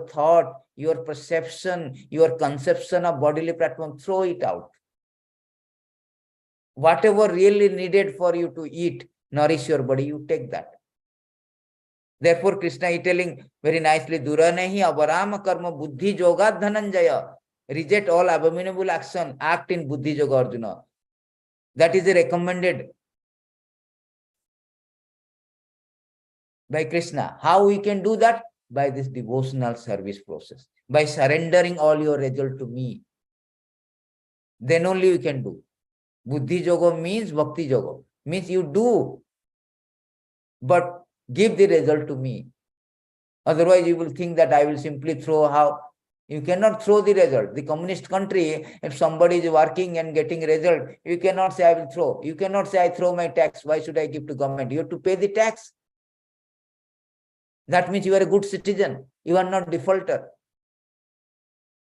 thought, your perception, your conception of bodily platform, throw it out. Whatever really needed for you to eat, nourish your body, you take that. Therefore, Krishna is telling very nicely, Duranehi avarama karma buddhi yoga dhananjaya. Reject all abominable action, act in Buddhi Yoga, Arjuna. That is recommended by Krishna. How we can do that? By this devotional service process. By surrendering all your result to me. Then only you can do. Buddhi Yoga means Bhakti Yoga. Means you do, but give the result to me. Otherwise, you will think that I will simply throw how. You cannot throw the result. The communist country, if somebody is working and getting result, you cannot say I will throw. You cannot say I throw my tax. Why should I give to government? You have to pay the tax. That means you are a good citizen. You are not defaulter.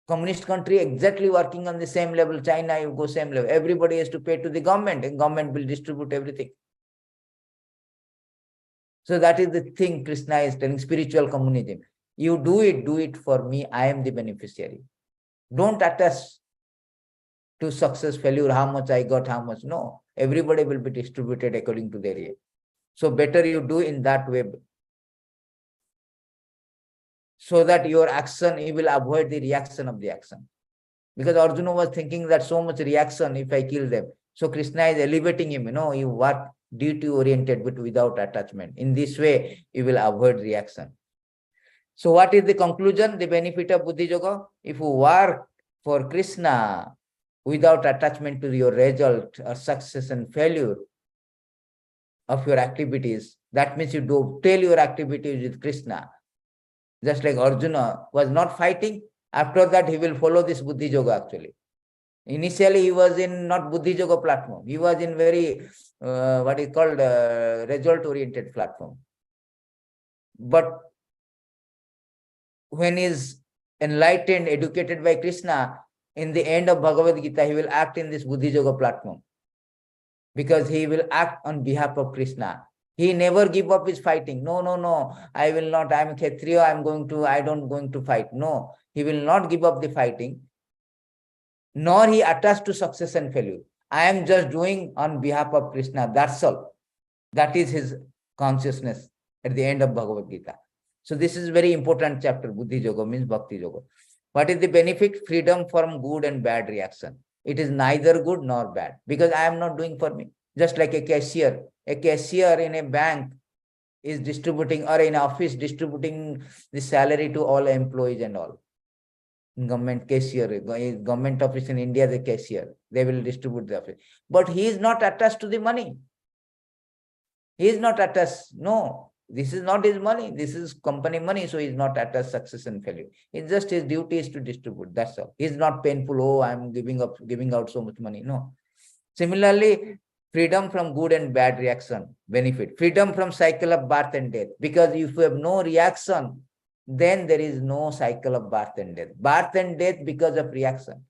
Communist country exactly working on the same level. China, you go same level. Everybody has to pay to the government, and government will distribute everything. So that is the thing Krishna is telling, spiritual communism. You do it for me. I am the beneficiary. Don't attach to success, failure, how much I got, how much. No, everybody will be distributed according to their age. So better you do in that way, so that your action, you will avoid the reaction of the action. Because Arjuna was thinking that so much reaction if I kill them. So Krishna is elevating him, you work duty-oriented but without attachment. In this way, you will avoid reaction. So what is the conclusion, the benefit of Buddhi Yoga? If you work for Krishna without attachment to your result or success and failure of your activities, that means you do tell your activities with Krishna. Just like Arjuna was not fighting, after that he will follow this Buddhi Yoga actually. Initially he was in not Buddhi Yoga platform. He was in very, what is called result-oriented platform. But when he is enlightened, educated by Krishna, in the end of Bhagavad Gita, he will act in this Buddhi Yoga platform. Because he will act on behalf of Krishna. He never give up his fighting. No, I will not. I am Kshatriya, I don't going to fight. No, he will not give up the fighting, nor he attached to success and failure. I am just doing on behalf of Krishna. That's all. That is his consciousness at the end of Bhagavad Gita. So this is very important chapter. Buddhi yoga means bhakti yoga. What is the benefit? Freedom from good and bad reaction. It is neither good nor bad because I am not doing for me. Just like a cashier. A cashier in a bank is distributing, or in office distributing the salary to all employees and all. Government cashier, government office in India, the cashier, they will distribute the office. But he is not attached to the money. He is not attached. No, this is not his money. This is company money. So he is not attached success and failure. It's just his duty is to distribute. That's all. He's not painful. Oh, I'm giving out so much money. No. Similarly, freedom from good and bad reaction, benefit. Freedom from cycle of birth and death. Because if you have no reaction, then there is no cycle of birth and death. Birth and death because of reaction.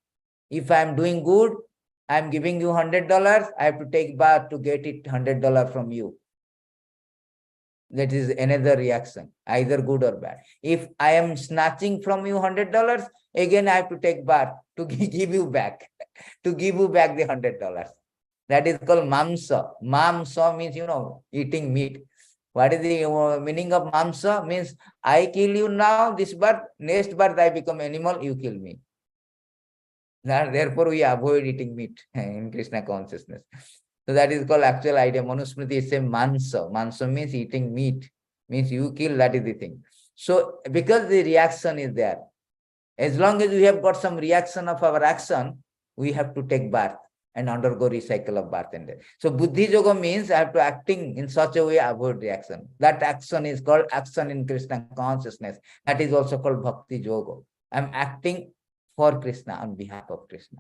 If I'm doing good, I'm giving you $100, I have to take birth to get it $100 from you. That is another reaction, either good or bad. If I am snatching from you $100, again I have to take birth to give you back, to give you back the $100. That is called mamsa. Mamsa means, eating meat. What is the meaning of mamsa? Means I kill you now, this birth, next birth I become animal, you kill me. Therefore, we avoid eating meat in Krishna consciousness. So that is called actual idea. Manusmriti is saying mansa. Mansa means eating meat. Means you kill, that is the thing. So because the reaction is there, as long as we have got some reaction of our action, we have to take birth and undergo recycle of birth and death. So Buddhi Yoga means I have to acting in such a way avoid reaction. That action is called action in Krishna consciousness. That is also called Bhakti Yoga. I'm acting for Krishna, on behalf of Krishna.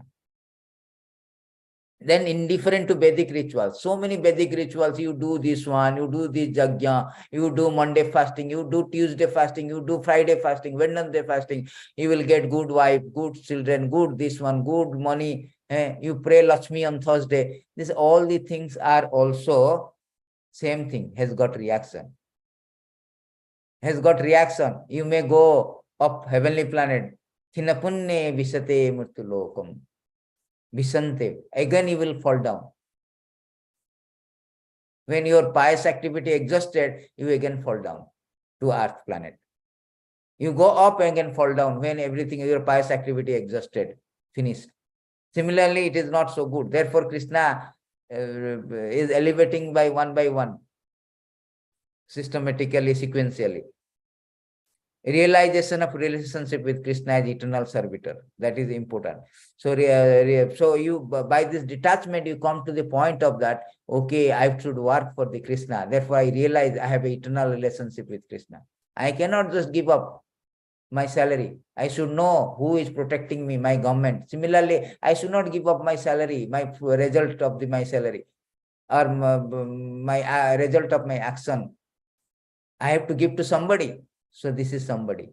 Then indifferent to Vedic rituals. So many Vedic rituals. You do this one, you do this yajna, you do Monday fasting, you do Tuesday fasting, you do Friday fasting, Wednesday fasting. You will get good wife, good children, good this one, good money. You pray Lakshmi on Thursday. All the things are also same thing, has got reaction. Has got reaction. You may go up heavenly planet. Thinapunne visate murtulokam. Visante. Again you will fall down. When your pious activity exhausted, you again fall down to earth planet. You go up and again fall down when everything, your pious activity exhausted, finished. Similarly, it is not so good. Therefore, Krishna is elevating by one, systematically, sequentially. Realization of relationship with Krishna as eternal servitor. That is important. So, you by this detachment, you come to the point of that, okay, I should work for the Krishna. Therefore, I realize I have an eternal relationship with Krishna. I cannot just give up my salary. I should know who is protecting me, my government. Similarly, I should not give up my salary, my result of my salary, or my result of my action. I have to give to somebody. So this is somebody.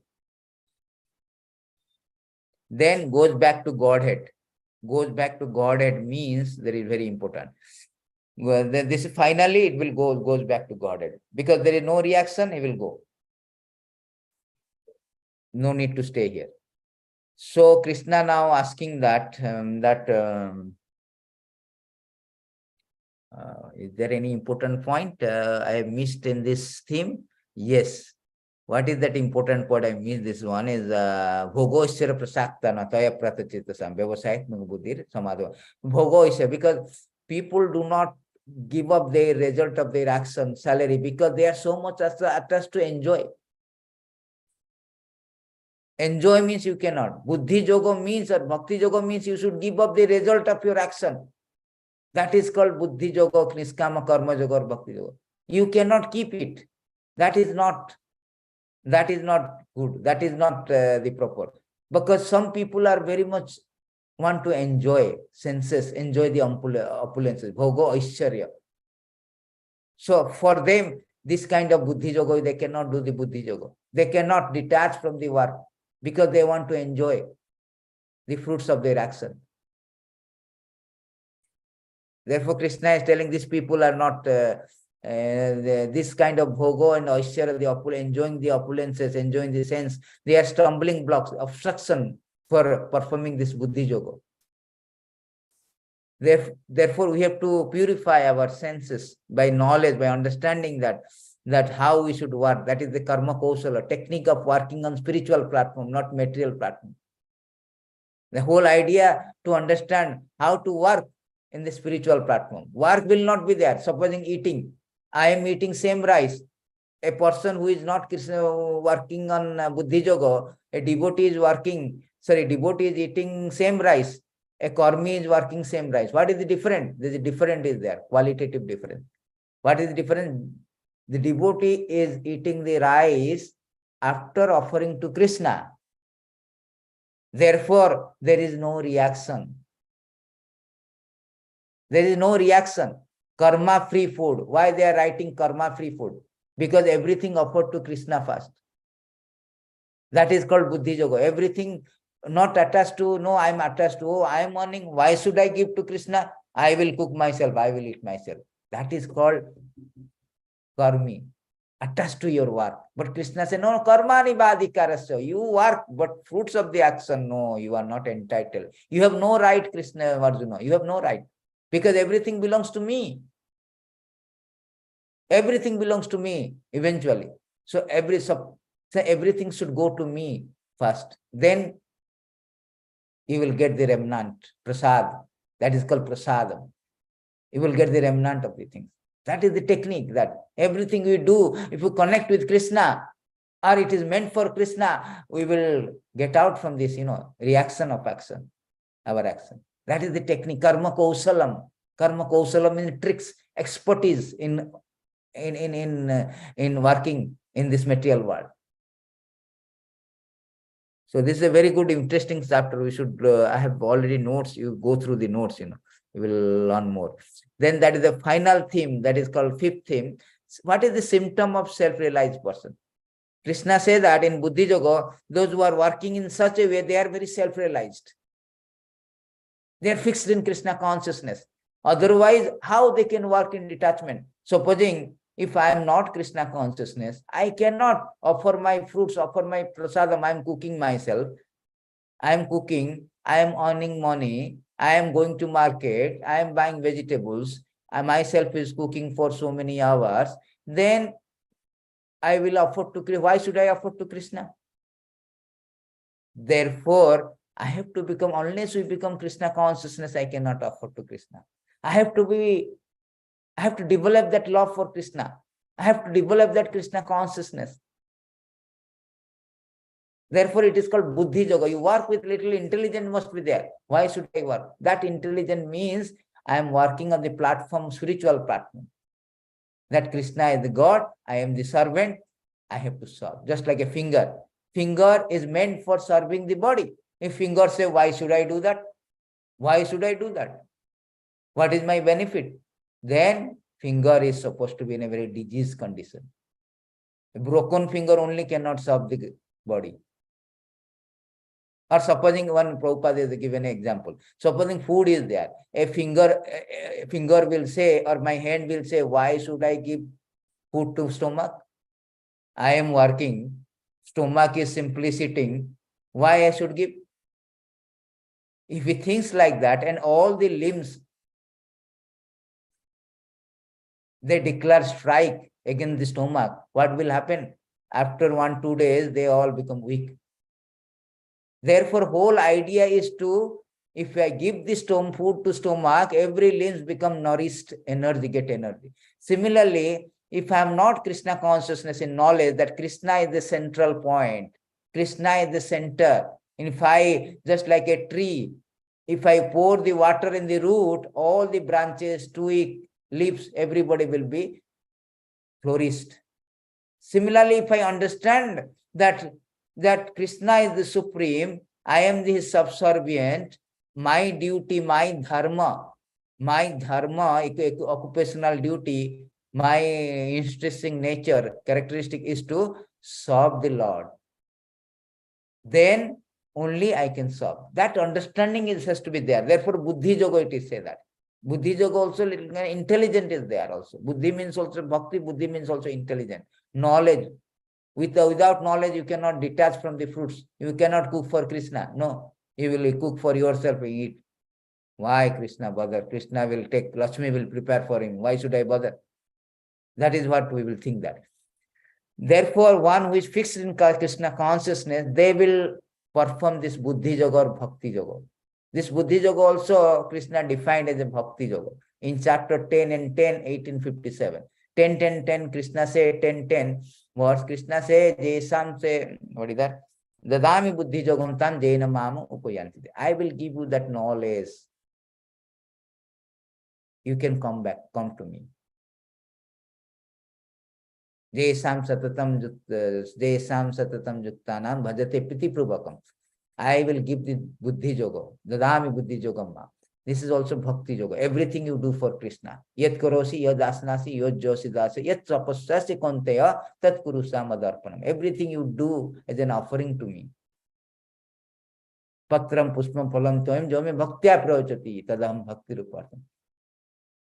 Then goes back to Godhead. Goes back to Godhead means that is very important. Well, then this finally it will goes back to Godhead. Because there is no reaction, he will go. No need to stay here. So Krishna now asking that, is there any important point I have missed in this theme? Yes. What is that important point I missed? This one is Bhogoshara Prasaktana Taya Pratachitasam Vyavasayat Buddhir Samadha. Bhogoshara, because people do not give up the result of their action, salary, because they are so much attached to enjoy. Enjoy means you cannot. Buddhi yoga means, or bhakti yoga means you should give up the result of your action. That is called Buddhi yoga, Niskama Karma yoga, or bhakti yoga. You cannot keep it. That is not good. That is not the proper. Because some people are very much want to enjoy senses, enjoy the opulences, bhoga aishwarya. So for them, this kind of buddhi yoga, they cannot do the buddhi yoga. They cannot detach from the work because they want to enjoy the fruits of their action. Therefore, Krishna is telling these people are not this kind of bhoga and aishwarya, enjoying the opulences, enjoying the sense. They are stumbling blocks, obstruction for performing this buddhi yoga. Therefore, we have to purify our senses by knowledge, by understanding that that how we should work. That is the karma kausala, technique of working on spiritual platform, not material platform. The whole idea to understand how to work in the spiritual platform. Work will not be there. Supposing eating, I am eating same rice. A person who is not working on Buddhi Yoga, a devotee is devotee is eating same rice. A karmi is working same rice. What is the difference? There is a difference is there, qualitative difference. What is the difference? The devotee is eating the rice after offering to Krishna. Therefore, there is no reaction. There is no reaction. Karma-free food. Why they are writing karma-free food? Because everything offered to Krishna first. That is called Buddhi Yoga. Everything not attached to, no, I am attached to, oh, I am earning. Why should I give to Krishna? I will cook myself. I will eat myself. That is called karmi. Attached to your work. But Krishna said, no, karmani badhikarasya. You work, but fruits of the action, no, you are not entitled. You have no right, Krishna Arjuna. You have no right. Because everything belongs to me. Everything belongs to me eventually. So everything should go to me first. Then you will get the remnant, prasad. That is called prasadam. You will get the remnant of the things. That is the technique, that everything we do, if we connect with Krishna, or it is meant for Krishna, we will get out from this, reaction of action, our action. That is the technique, karma kausalam. Karma kausalam means tricks, expertise in working in this material world. So this is a very good, interesting chapter. We should, I have already notes, you go through the notes, you will learn more. Then that is the final theme, that is called fifth theme. What is the symptom of self-realized person? Krishna says that in Buddhi Yoga, those who are working in such a way, they are very self-realized. They are fixed in Krishna consciousness. Otherwise, how they can work in detachment? Supposing if I am not Krishna consciousness, I cannot offer my fruits, offer my prasadam. I am cooking myself. I am cooking. I am earning money. I am going to market. I am buying vegetables. I myself is cooking for so many hours. Then I will offer to Krishna. Why should I offer to Krishna? Therefore, I have to become, unless we become Krishna consciousness, I cannot offer to Krishna. I have to develop that love for Krishna. I have to develop that Krishna consciousness. Therefore, it is called Buddhi Yoga. You work with little intelligence must be there. Why should I work? That intelligence means I am working on the platform, spiritual platform. That Krishna is the God, I am the servant, I have to serve. Just like a finger. Finger is meant for serving the body. If finger say, why should I do that? Why should I do that? What is my benefit? Then finger is supposed to be in a very diseased condition. A broken finger only cannot serve the body. Or supposing one Prabhupada is given an example. Supposing food is there. A finger will say, or my hand will say, why should I give food to stomach? I am working. Stomach is simply sitting. Why I should give? If he thinks like that, and all the limbs, they declare strike against the stomach, what will happen? After 1-2 days, they all become weak. Therefore, whole idea is to, if I give this food to stomach, every limbs become nourished, energy, get energy. Similarly, if I am not Krishna consciousness in knowledge that Krishna is the central point, Krishna is the center. And if I, just like a tree, if I pour the water in the root, all the branches, twig, leaves, everybody will be flourished. Similarly, if I understand that Krishna is the supreme, I am the subservient, my duty, my dharma, occupational duty, my interesting nature, characteristic is to serve the Lord. Then only I can serve. That understanding has to be there. Therefore, Buddhi Yoga, it is say that. Buddhi Yoga also, intelligent is there also. Buddhi means also bhakti, Buddhi means also intelligent. Knowledge. Without knowledge, you cannot detach from the fruits. You cannot cook for Krishna. No, you will cook for yourself and eat. Why Krishna bother? Krishna will take, Lakshmi will prepare for him. Why should I bother? That is what we will think that. Therefore, one who is fixed in Krishna consciousness, they will perform this Buddhi Yoga or Bhakti Yoga. This Buddhi Yoga also Krishna defined as a Bhakti Yoga. In chapter 10 and 10, 1857. 10, 10, 10, Krishna say 10, 10. Verse Krishna say, Jesam say, what is that? Dadami Buddhi Yogam tam jena mamu upayanti. I will give you that knowledge. You can come back, come to me. Jesam satatam yuktanam bhajate priti prabhakam. I will give the Buddhi Yoga, Dadami Buddhi Yogam. This is also Bhakti Yoga. Everything you do for Krishna. Yat karosi, yad asnasi, yad josi dasi, yat tapasyasi konteya, tat kurusa madarpanam. Everything you do as an offering to me. Patram puspam phalam toyam jome bhaktya prayachati, tadaham bhakti rupartam.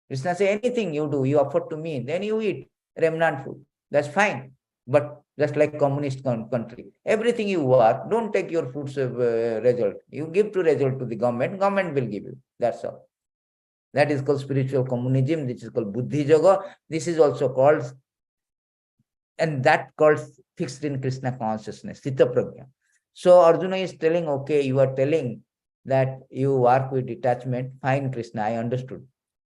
Krishna say, anything you do, you offer to me, then you eat remnant food. That's fine. But just like communist country, everything you work, don't take your food's result. You give to result to the government will give you. That's all. That is called spiritual communism. This is called Buddhi Yoga. This is also called, and that called fixed in Krishna consciousness, Sita Prajna. So Arjuna is telling, okay, you are telling that you work with detachment. Fine, Krishna, I understood.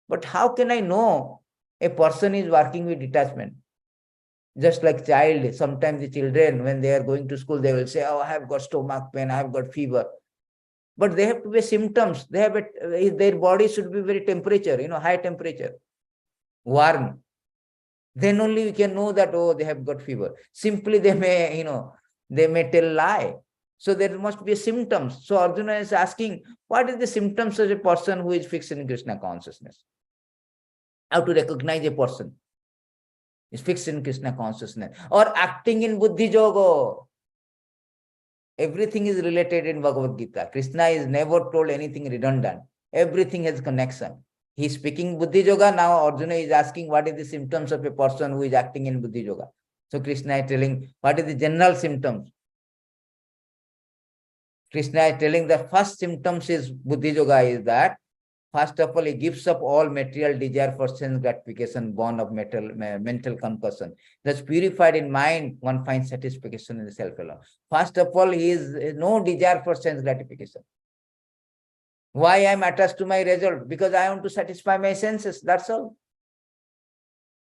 But how can I know a person is working with detachment? Just like child, sometimes the children, when they are going to school, they will say, oh, I have got stomach pain, I have got fever. But they have to be symptoms. They have their body should be very temperature, high temperature, warm. Then only we can know that, oh, they have got fever. Simply they may, they may tell lie. So there must be symptoms. So Arjuna is asking, what is the symptoms of a person who is fixed in Krishna consciousness? How to recognize a person is fixed in Krishna consciousness or acting in Buddhi Yoga. Everything is related in Bhagavad Gita. Krishna is never told anything redundant. Everything has connection. He is speaking Buddhi Yoga. Now Arjuna is asking what is the symptoms of a person who is acting in Buddhi Yoga. So Krishna is telling what is the general symptoms. Krishna is telling the first symptoms is Buddhi Yoga is that first of all, he gives up all material desire for sense gratification, born of mental concussion. Thus, purified in mind, one finds satisfaction in the self alone. First of all, he is no desire for sense gratification. Why I am attached to my result? Because I want to satisfy my senses. That's all.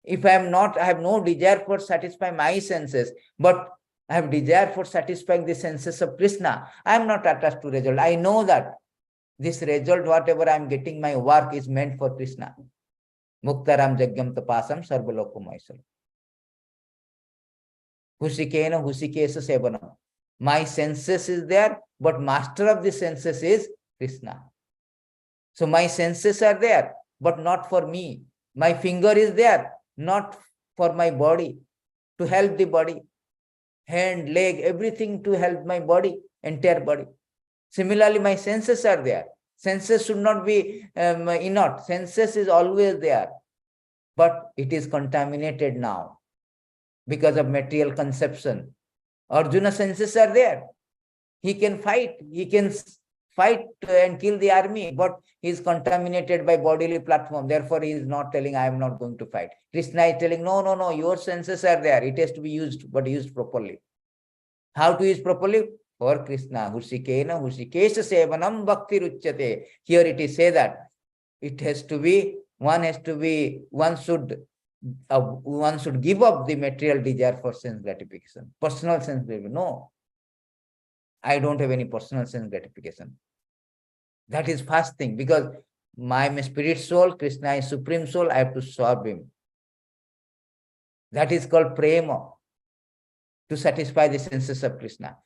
If I am not, I have no desire for satisfy my senses, but I have desire for satisfying the senses of Krishna. I am not attached to result. I know that this result, whatever I am getting, my work is meant for Krishna. Muktaram Jagyam Tapasam Sarvalokumaisam. Husikena Husikesa Sevanam. My senses is there, but master of the senses is Krishna. So my senses are there, but not for me. My finger is there, not for my body, to help the body. Hand, leg, everything to help my body, entire body. Similarly, my senses are there. Senses should not be inert. Senses is always there. But it is contaminated now because of material conception. Arjuna's senses are there. He can fight. He can fight and kill the army, but he is contaminated by bodily platform. Therefore, he is not telling, I am not going to fight. Krishna is telling, no, your senses are there. It has to be used, but used properly. How to use properly? For Krishna, Husikena, Husikesha Sevanam Bhakti Ruchyate. Here it is say that it has to be, one should give up the material desire for sense gratification. Personal sense gratification. No. I don't have any personal sense gratification. That is first thing, because I am a spirit soul, Krishna is supreme soul, I have to serve him. That is called prema, to satisfy the senses of Krishna.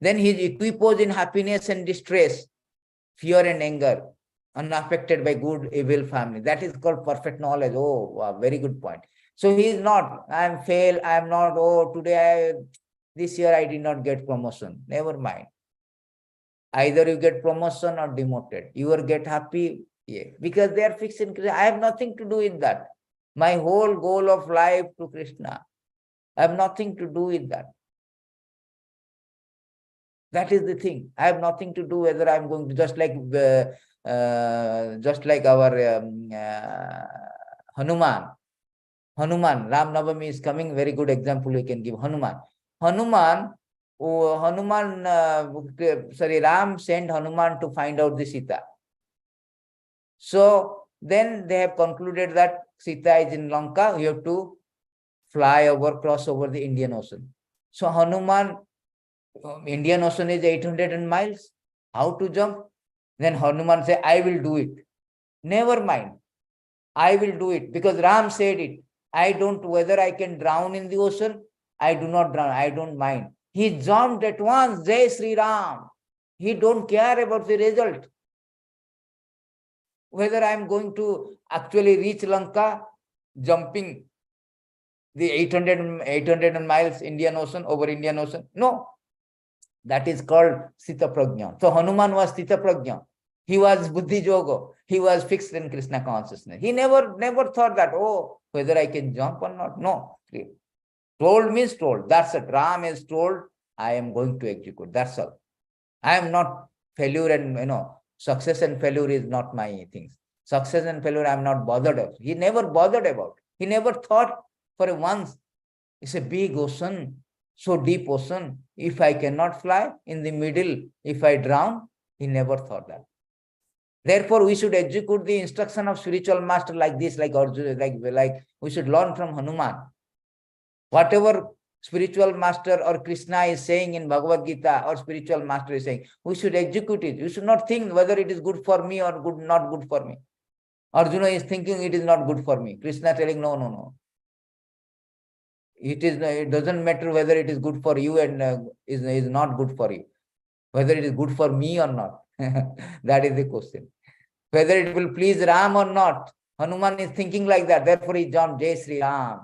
Then he is equiposed in happiness and distress, fear and anger, unaffected by good, evil family. That is called perfect knowledge. Oh, wow, very good point. So he is not, I am fail, I am not, this year I did not get promotion. Never mind. Either you get promotion or demoted. You will get happy, yeah, because they are fixed in Krishna. I have nothing to do with that. My whole goal of life to Krishna. I have nothing to do with that. That is the thing. I have nothing to do whether I am going to, just like our Hanuman. Hanuman, Ram Navami is coming, very good example we can give. Hanuman. Hanuman, Ram sent Hanuman to find out the Sita. So then they have concluded that Sita is in Lanka, you have to fly over, cross over the Indian Ocean. So Hanuman, Indian Ocean is 800 miles. How to jump? Then Hanuman said, I will do it. Never mind. I will do it because Ram said it. I don't, whether I can drown in the ocean, I do not drown. I don't mind. He jumped at once, Jai Sri Ram. He don't care about the result. Whether I am going to actually reach Lanka, jumping the 800 miles Indian Ocean, over Indian Ocean. No, that is called Sita Prajna. So Hanuman was Sita Prajna. He was Buddhi Yoga. He was fixed in Krishna consciousness. He never thought that, oh, whether I can jump or not. No. Told means told. That's it. Ram is told, I am going to execute. That's all. I am not failure and, success and failure is not my things. Success and failure I am not bothered of. He never bothered about. He never thought for once. It's a big ocean, so deep ocean. If I cannot fly in the middle, if I drown, he never thought that. Therefore, we should execute the instruction of spiritual master like this, like Arjuna, like we should learn from Hanuman. Whatever spiritual master or Krishna is saying in Bhagavad Gita or spiritual master is saying, we should execute it. You should not think whether it is good for me or not good for me. Arjuna is thinking it is not good for me. Krishna telling, no. It doesn't matter whether it is good for you and is not good for you. Whether it is good for me or not. That is the question. Whether it will please Ram or not. Hanuman is thinking like that. Therefore, he jumped, Jai Sri Ram.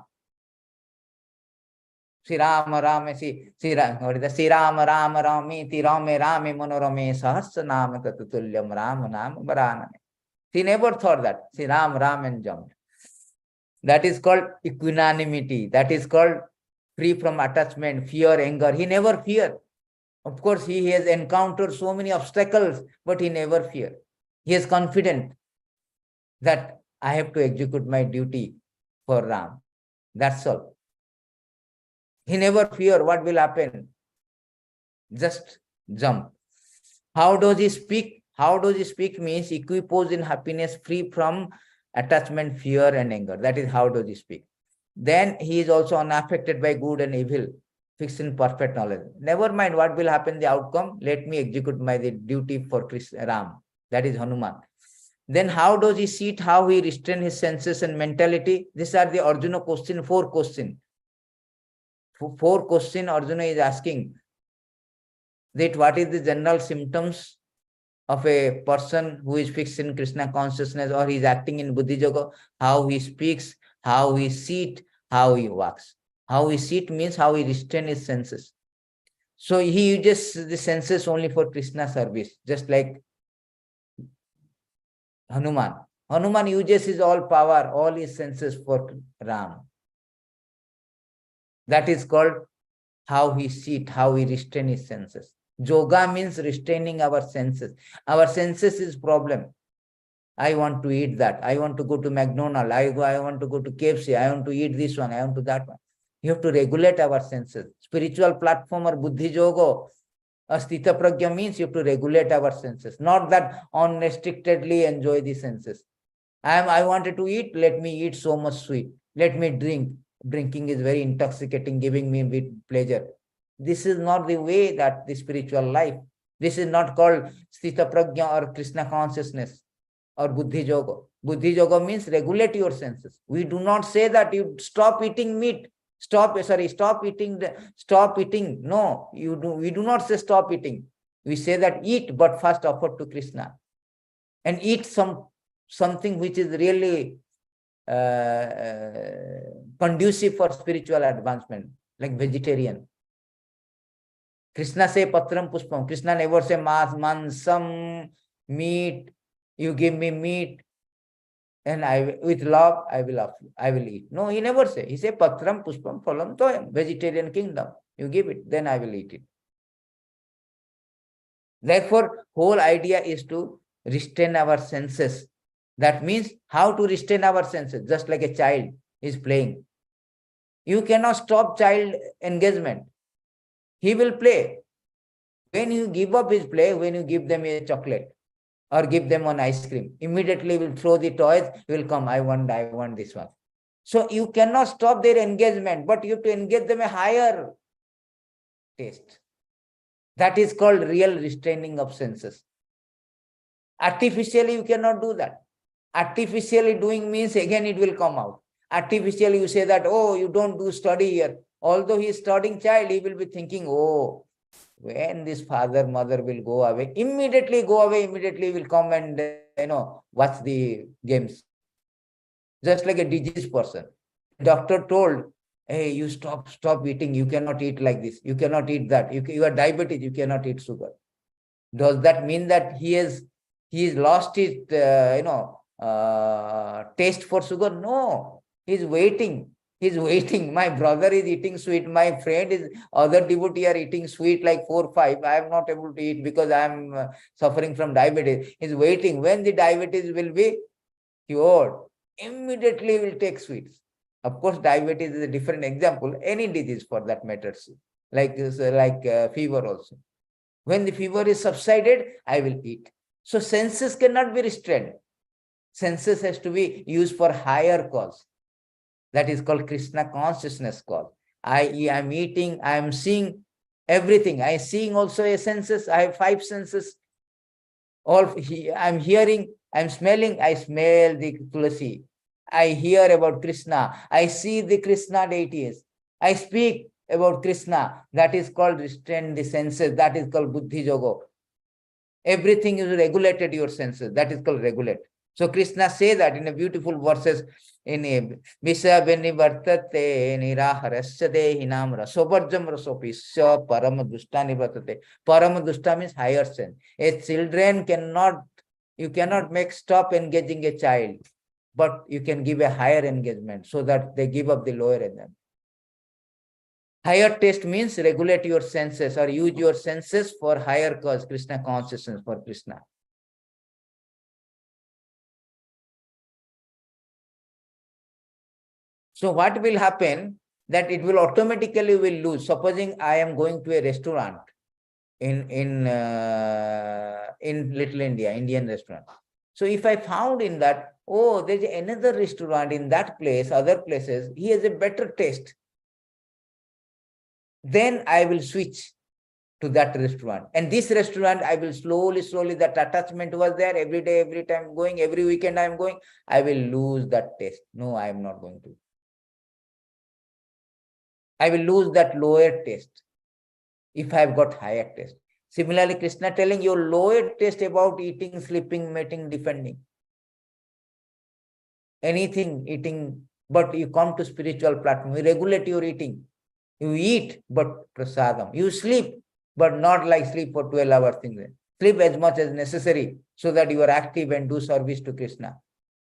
Sri Rama Rama Sri Rama Rama Ramiti Rame Rame Monorame Sahasra Nama Tatutulyam Rama Nama Baraname. He never thought that. Sri Ram Ram and jumped. That is called equanimity. That is called free from attachment, fear, anger. He never feared. Of course, he has encountered so many obstacles, but he never feared. He is confident that I have to execute my duty for Ram. That's all. He never feared what will happen. Just jump. How does he speak? How does he speak means equipoise in happiness, free from attachment, fear, and anger. That is how does he speak. Then he is also unaffected by good and evil, fixed in perfect knowledge. Never mind what will happen, the outcome. Let me execute my duty for Ram. That is Hanuman. Then how does he see it? How he restrain his senses and mentality? These are the Arjuna question, 4 questions. 4 questions Arjuna is asking. That what is the general symptoms of a person who is fixed in Krishna consciousness or he is acting in Buddhi Yoga? How he speaks, how he sees, how he walks. How he sees means how he restrain his senses. So he uses the senses only for Krishna service, just like Hanuman. Hanuman uses his all power, all his senses for Ram. That is called how he sees, how he restrain his senses. Yoga means restraining our senses. Our senses is problem. I want to eat that. I want to go to McDonald's. I want to go to KFC. I want to eat this one. I want to that one. You have to regulate our senses. Spiritual platform or Buddhi Yoga, Sthita Prajna means you have to regulate our senses. Not that unrestrictedly enjoy the senses. I wanted to eat. Let me eat so much sweet. Let me drink. Drinking is very intoxicating, giving me with pleasure. This is not the way that the spiritual life. This is not called Sthita Prajna or Krishna consciousness or Buddhi Yoga. Buddhi Yoga means regulate your senses. We do not say that you stop eating meat. Stop eating. No, we do not say stop eating. We say that eat, but first offer to Krishna. And eat something which is really conducive for spiritual advancement, like vegetarian. Krishna say patram pushpam. Krishna never say mansam, meat. You give me meat, and with love I will eat. No, he never say. He say patram pushpam phalam toyam. Vegetarian kingdom. You give it, then I will eat it. Therefore, whole idea is to restrain our senses. That means how to restrain our senses, just like a child. is playing. You cannot stop child engagement. He will play. When you give up his play, when you give them a chocolate or give them an ice cream, immediately will throw the toys, he will come, I want this one. So you cannot stop their engagement, but you have to engage them a higher taste. That is called real restraining of senses. Artificially, you cannot do that. Artificially doing means again it will come out. Artificially, you say that, oh, you don't do study here. Although he is studying child, he will be thinking, oh, when this father, mother will go away, immediately will come and, watch the games. Just like a diseased person. Doctor told, hey, you stop eating. You cannot eat like this. You cannot eat that. You are diabetic. You cannot eat sugar. Does that mean that he has lost his, taste for sugar? No, he's waiting. He's waiting. My brother is eating sweet. My friend is, other devotee are eating sweet like 4, 5. I am not able to eat because I am suffering from diabetes. He's waiting. When the diabetes will be cured, immediately will take sweets. Of course, diabetes is a different example. Any disease for that matter, like fever also. When the fever is subsided, I will eat. So senses cannot be restrained. Senses has to be used for higher cause. That is called Krishna consciousness cause. I am eating, I am seeing everything. I am seeing also a senses. I have 5 senses. I'm hearing, I'm smelling, I smell the tulasi. I hear about Krishna. I see the Krishna deities. I speak about Krishna. That is called restrain the senses. That is called Buddhi Yoga. Everything is regulated, your senses. That is called regulate. So Krishna says that in a beautiful verses in Visabeni Vartate Niraharasya Dehinam Rasobarjam Rasopisya Paramadustani Vartate. Paramadustha means higher sense. A children you cannot make stop engaging a child, but you can give a higher engagement so that they give up the lower engagement. Higher taste means regulate your senses or use your senses for higher cause, Krishna consciousness for Krishna. So what will happen that it will automatically will lose. Supposing I am going to a restaurant in Little India, Indian restaurant. So if I found in that, oh, there's another restaurant in that place, other places, he has a better taste, then I will switch to that restaurant. And this restaurant, I will slowly, that attachment was there every day, every time going, every weekend I am going, I will lose that taste. No, I am not going to. I will lose that lower taste if I have got higher taste. Similarly, Krishna telling you lower taste about eating, sleeping, mating, defending. Anything, eating, but you come to spiritual platform, you regulate your eating. You eat, but prasadam. You sleep, but not like sleep for 12 hours. Sleep as much as necessary so that you are active and do service to Krishna.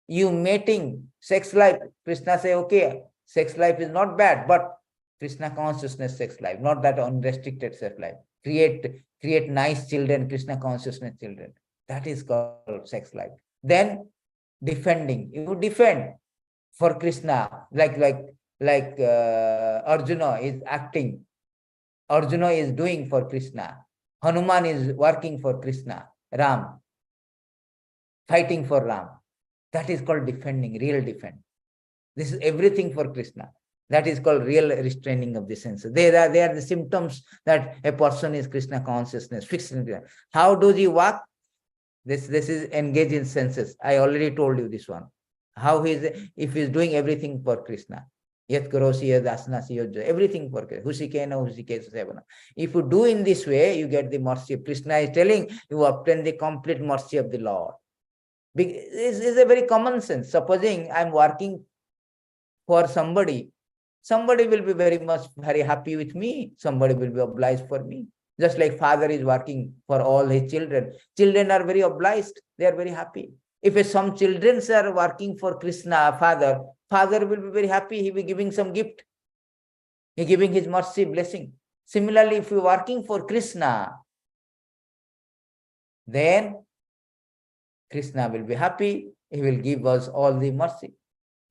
You mating, sex life, Krishna say, okay, sex life is not bad, but Krishna consciousness sex life, not that unrestricted sex life. Create nice children, Krishna consciousness children. That is called sex life. Then defending. You defend for Krishna, like Arjuna is acting. Arjuna is doing for Krishna. Hanuman is working for Krishna. Ram, fighting for Ram. That is called defending, real defend. This is everything for Krishna. That is called real restraining of the senses. They are the symptoms that a person is Krishna consciousness, fixed in Krishna. How does he walk? This is engage in senses. I already told you this one. How if he is doing everything for Krishna. Yat karosi yadasnasi yojja, everything for Krishna. Husikena, husikesa sevana. If you do in this way, you get the mercy of Krishna is telling you obtain the complete mercy of the Lord. This is a very common sense. Supposing I am working for somebody will be very happy with me. Somebody will be obliged for me. Just like father is working for all his children. Children are very obliged. They are very happy. If some children are working for Krishna, father will be very happy. He will be giving some gift. He giving his mercy, blessing. Similarly, if you are working for Krishna, then Krishna will be happy. He will give us all the mercy.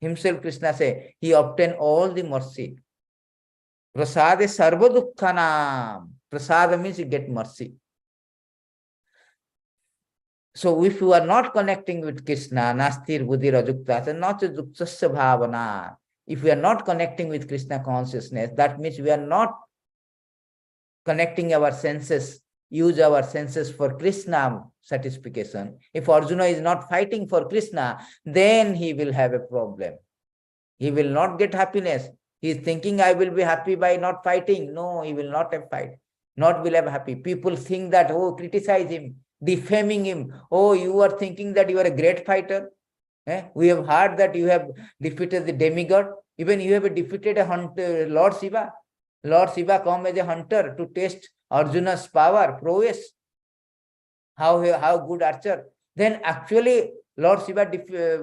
Himself, Krishna say, he obtained all the mercy. Prasade sarva dukkhanam. Prasada means you get mercy. So if you are not connecting with Krishna, nastir buddhi rajukta, so not juktasya bhavana. If we are not connecting with Krishna consciousness, that means we are not connecting our senses, use our senses for Krishna satisfaction. If Arjuna is not fighting for Krishna, then he will have a problem. He will not get happiness. He is thinking, I will be happy by not fighting. No, he will not have fight. Not will have happy. People think that, oh, criticize him, defaming him. Oh, you are thinking that you are a great fighter. We have heard that you have defeated the demigod. Even you have defeated a hunter, Lord Shiva. Lord Shiva come as a hunter to test Arjuna's power, prowess. How good archer. Then actually Lord Shiva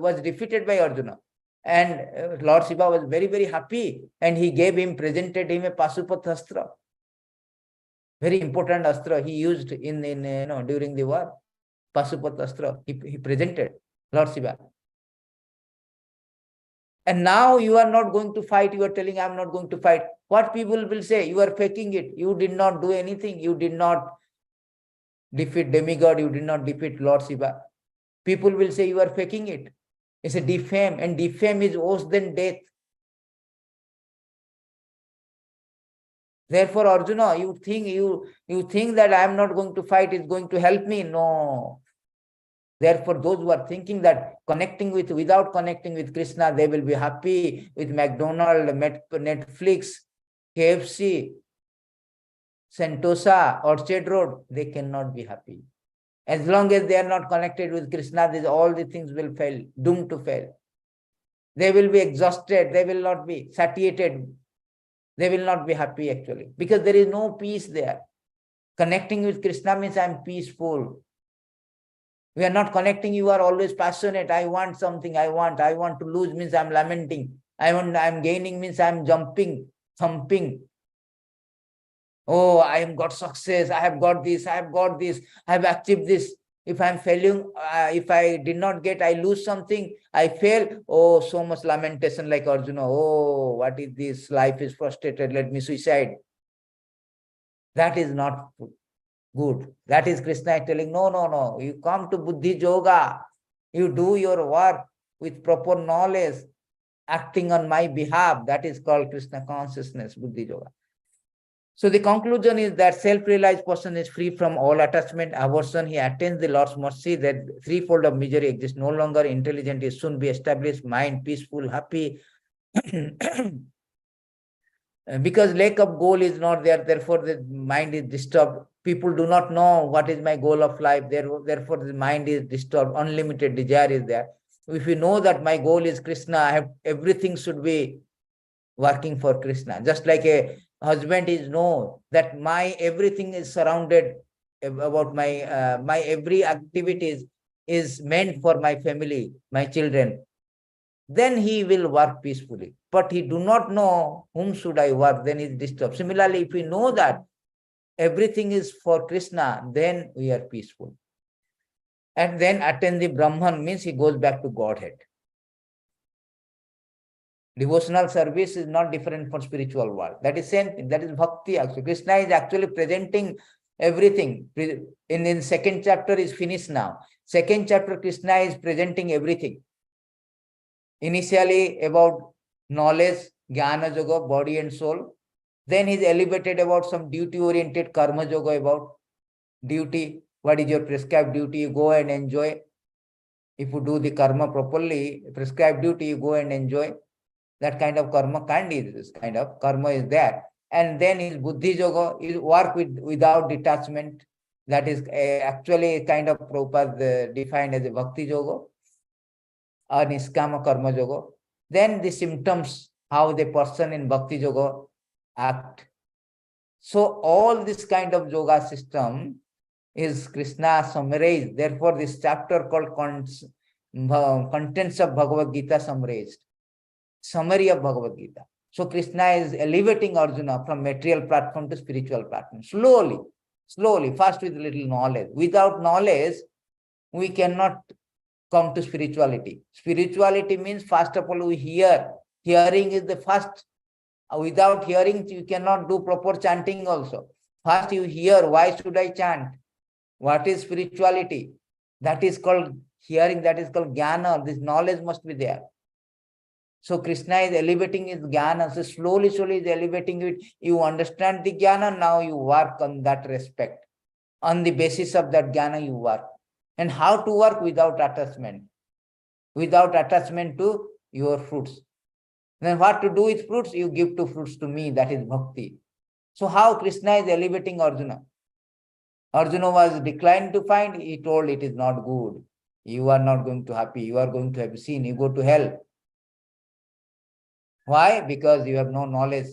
was defeated by Arjuna. And Lord Shiva was very, very happy. And he presented him a Pasupat Astra. Very important Astra he used in during the war. Pasupat Astra. He presented Lord Shiva. And now you are not going to fight. You are telling, I am not going to fight. What people will say? You are faking it. You did not do anything. You did not defeat demigod. You did not defeat Lord Shiva. People will say you are faking it. It's a defame, and defame is worse than death. Therefore, Arjuna, you think that I am not going to fight is going to help me. No. Therefore, those who are thinking that without connecting with Krishna, they will be happy with McDonald's, Netflix, KFC, Sentosa, Orchard Road, they cannot be happy. As long as they are not connected with Krishna, all the things will fail, doomed to fail. They will be exhausted, they will not be satiated, they will not be happy actually, because there is no peace there. Connecting with Krishna means I am peaceful. We are not connecting, you are always passionate. I want something, I want to lose means I am lamenting. I am gaining means I am jumping, thumping. Oh, I have got success, I have got this, I have achieved this. If I am failing, if I did not get, I lose something, I fail. Oh, so much lamentation like Arjuna. Oh, what is this? Life is frustrated, let me suicide. That is not good. That is Krishna telling, no. You come to Buddhi Yoga. You do your work with proper knowledge, acting on my behalf. That is called Krishna consciousness, Buddhi Yoga. So the conclusion is that self-realized person is free from all attachment, aversion. He attains the Lord's mercy, that threefold of misery exists no longer. Intelligent is soon be established, mind peaceful, happy. Because lack of goal is not there, therefore the mind is disturbed. People do not know what is my goal of life, therefore the mind is disturbed. Unlimited desire is there. If you know that my goal is Krishna, everything should be working for Krishna. Just like a husband is know that my everything is surrounded about my every activity is meant for my family, my children, then he will work peacefully. But he do not know whom should I work, then he is disturbed. Similarly, if we know that everything is for Krishna, then we are peaceful. And then attain the Brahman means he goes back to Godhead. Devotional service is not different from spiritual world. That is same thing. That is bhakti actually. Krishna is actually presenting everything. In second chapter is finished now. Second chapter, Krishna is presenting everything. Initially about knowledge, jnana yoga, body and soul. Then he's elevated about some duty-oriented karma yoga, about duty. What is your prescribed duty? You go and enjoy. If you do the karma properly, prescribed duty, you go and enjoy. That kind of karma is there. And then his buddhi yoga is work without detachment. That is actually a kind of Prabhupada defined as a bhakti yoga or niskama karma yoga. Then the symptoms, how the person in bhakti yoga act. So all this kind of yoga system is Krishna summarized. Therefore, this chapter called Contents of Bhagavad Gita summarized. Summary of Bhagavad Gita. So Krishna is elevating Arjuna from material platform to spiritual platform. Slowly, first with little knowledge. Without knowledge, we cannot come to spirituality. Spirituality means, first of all, we hear. Hearing is the first. Without hearing, you cannot do proper chanting also. First you hear, why should I chant? What is spirituality? That is called hearing, that is called jnana. This knowledge must be there. So Krishna is elevating his jnana. So slowly is elevating it. You understand the jnana, now you work on that respect. On the basis of that jnana, you work. And how to work? Without attachment. Without attachment to your fruits. Then what to do with fruits? You give to fruits to me. That is bhakti. So how Krishna is elevating Arjuna? Arjuna was declined to find. He told it is not good. You are not going to happy. You are going to have sin. You go to hell. Why? Because you have no knowledge.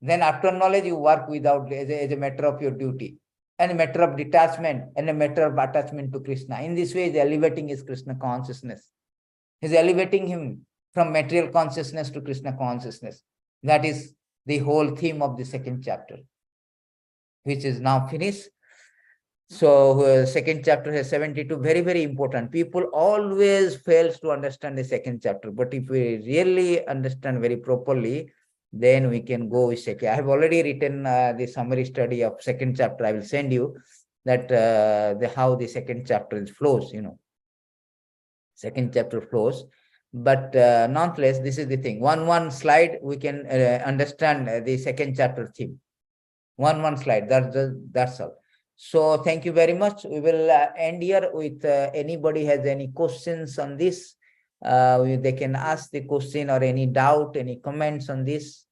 Then after knowledge, you work without as a matter of your duty. And a matter of detachment and a matter of attachment to Krishna. In this way, he is elevating his Krishna consciousness. He is elevating him from material consciousness to Krishna consciousness. That is the whole theme of the second chapter, which is now finished. So second chapter has 72, very, very important. People always fails to understand the second chapter. But if we really understand very properly, then we can go with second. I have already written the summary study of second chapter. I will send you that how the second chapter flows, Second chapter flows. But nonetheless, this is the thing. One slide, we can understand the second chapter theme. One slide, that's all. So thank you very much. We will end here with anybody has any questions on this. They can ask the question or any doubt, any comments on this.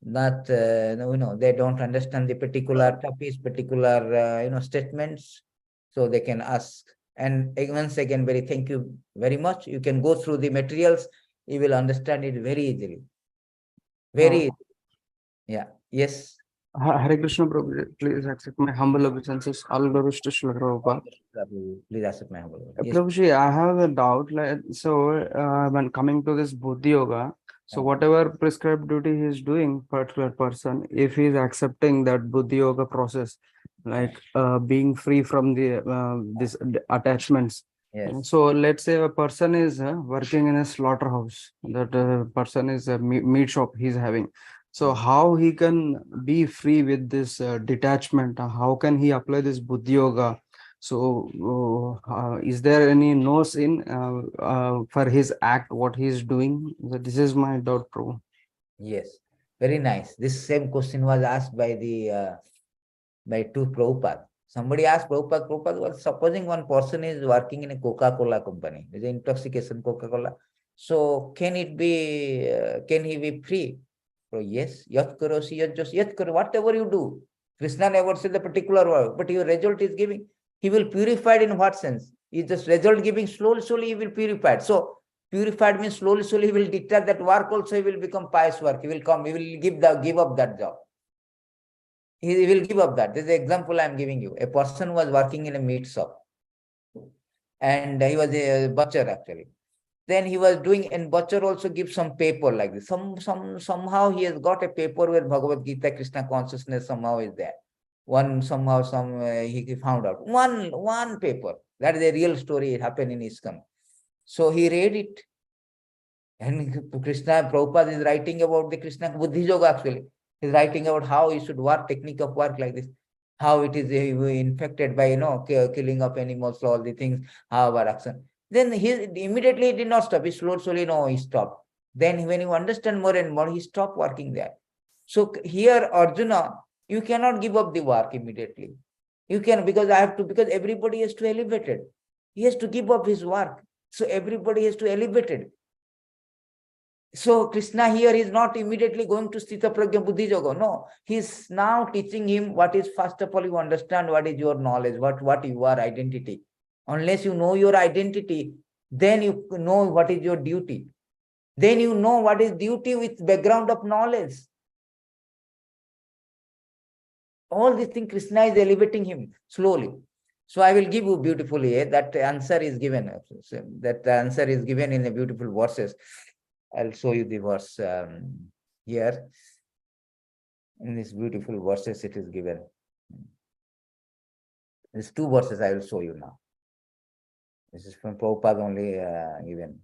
That they don't understand the particular topics, particular statements, so they can ask. And once again, thank you very much. You can go through the materials. You will understand it very easily. Very easy. Yeah. Yes. Hare Krishna, Prabhu, please accept my humble obeisances. All glories to Srila Prabhupada. Please accept my humble. Yes. Prabhuji, I have a doubt. When coming to this Buddhi Yoga, so whatever prescribed duty he is doing, particular person, if he is accepting that Buddhi Yoga process, like being free from the this attachments. Yes. So let's say a person is working in a slaughterhouse. That person is a meat shop he's having. So how he can be free with this detachment? How can he apply this Buddhi Yoga? So is there any no sin for his act, what he is doing? This is my doubt, Prabhu. Yes, very nice. This same question was asked by the two Prabhupada. Somebody asked Prabhupada, well, supposing one person is working in a Coca-Cola company, there's an intoxication Coca-Cola. So can it be, can he be free? So yes, yat karo si yat jos, yat karo, whatever you do. Krishna never said the particular word, but your result is giving. He will purify in what sense? Is just result giving, slowly he will purify. So purified means slowly he will detach that work also, he will become pious work. He will come, he will give up that job. He will give up that. This is the example I am giving you. A person was working in a meat shop and he was a butcher actually. Then he was doing, and butcher also gives some paper like this. Somehow he has got a paper where Bhagavad Gita, Krishna consciousness somehow is there. He found out one paper. That is a real story. It happened in ISKCON. So he read it. And Krishna, Prabhupada is writing about the Krishna Buddhi Yoga actually. He's writing about how you should work, technique of work like this. How it is infected by, killing of animals, all the things, how about action. Then he immediately did not stop. He slowly, he stopped. Then when you understand more and more, he stopped working there. So here, Arjuna, you cannot give up the work immediately. You can, because everybody has to elevate it. He has to give up his work. So everybody has to elevate it. So Krishna here is not immediately going to Sthita Prajna Buddhi Yoga. No, he's now teaching him what is, first of all, you understand what is your knowledge, what you are, identity. Unless you know your identity, then you know what is your duty. Then you know what is duty with background of knowledge. All these things Krishna is elevating him slowly. So I will give you beautifully, that answer is given. That answer is given in the beautiful verses. I'll show you the verse here. In these beautiful verses it is given. These two verses I will show you now. This is from Prabhupada only given.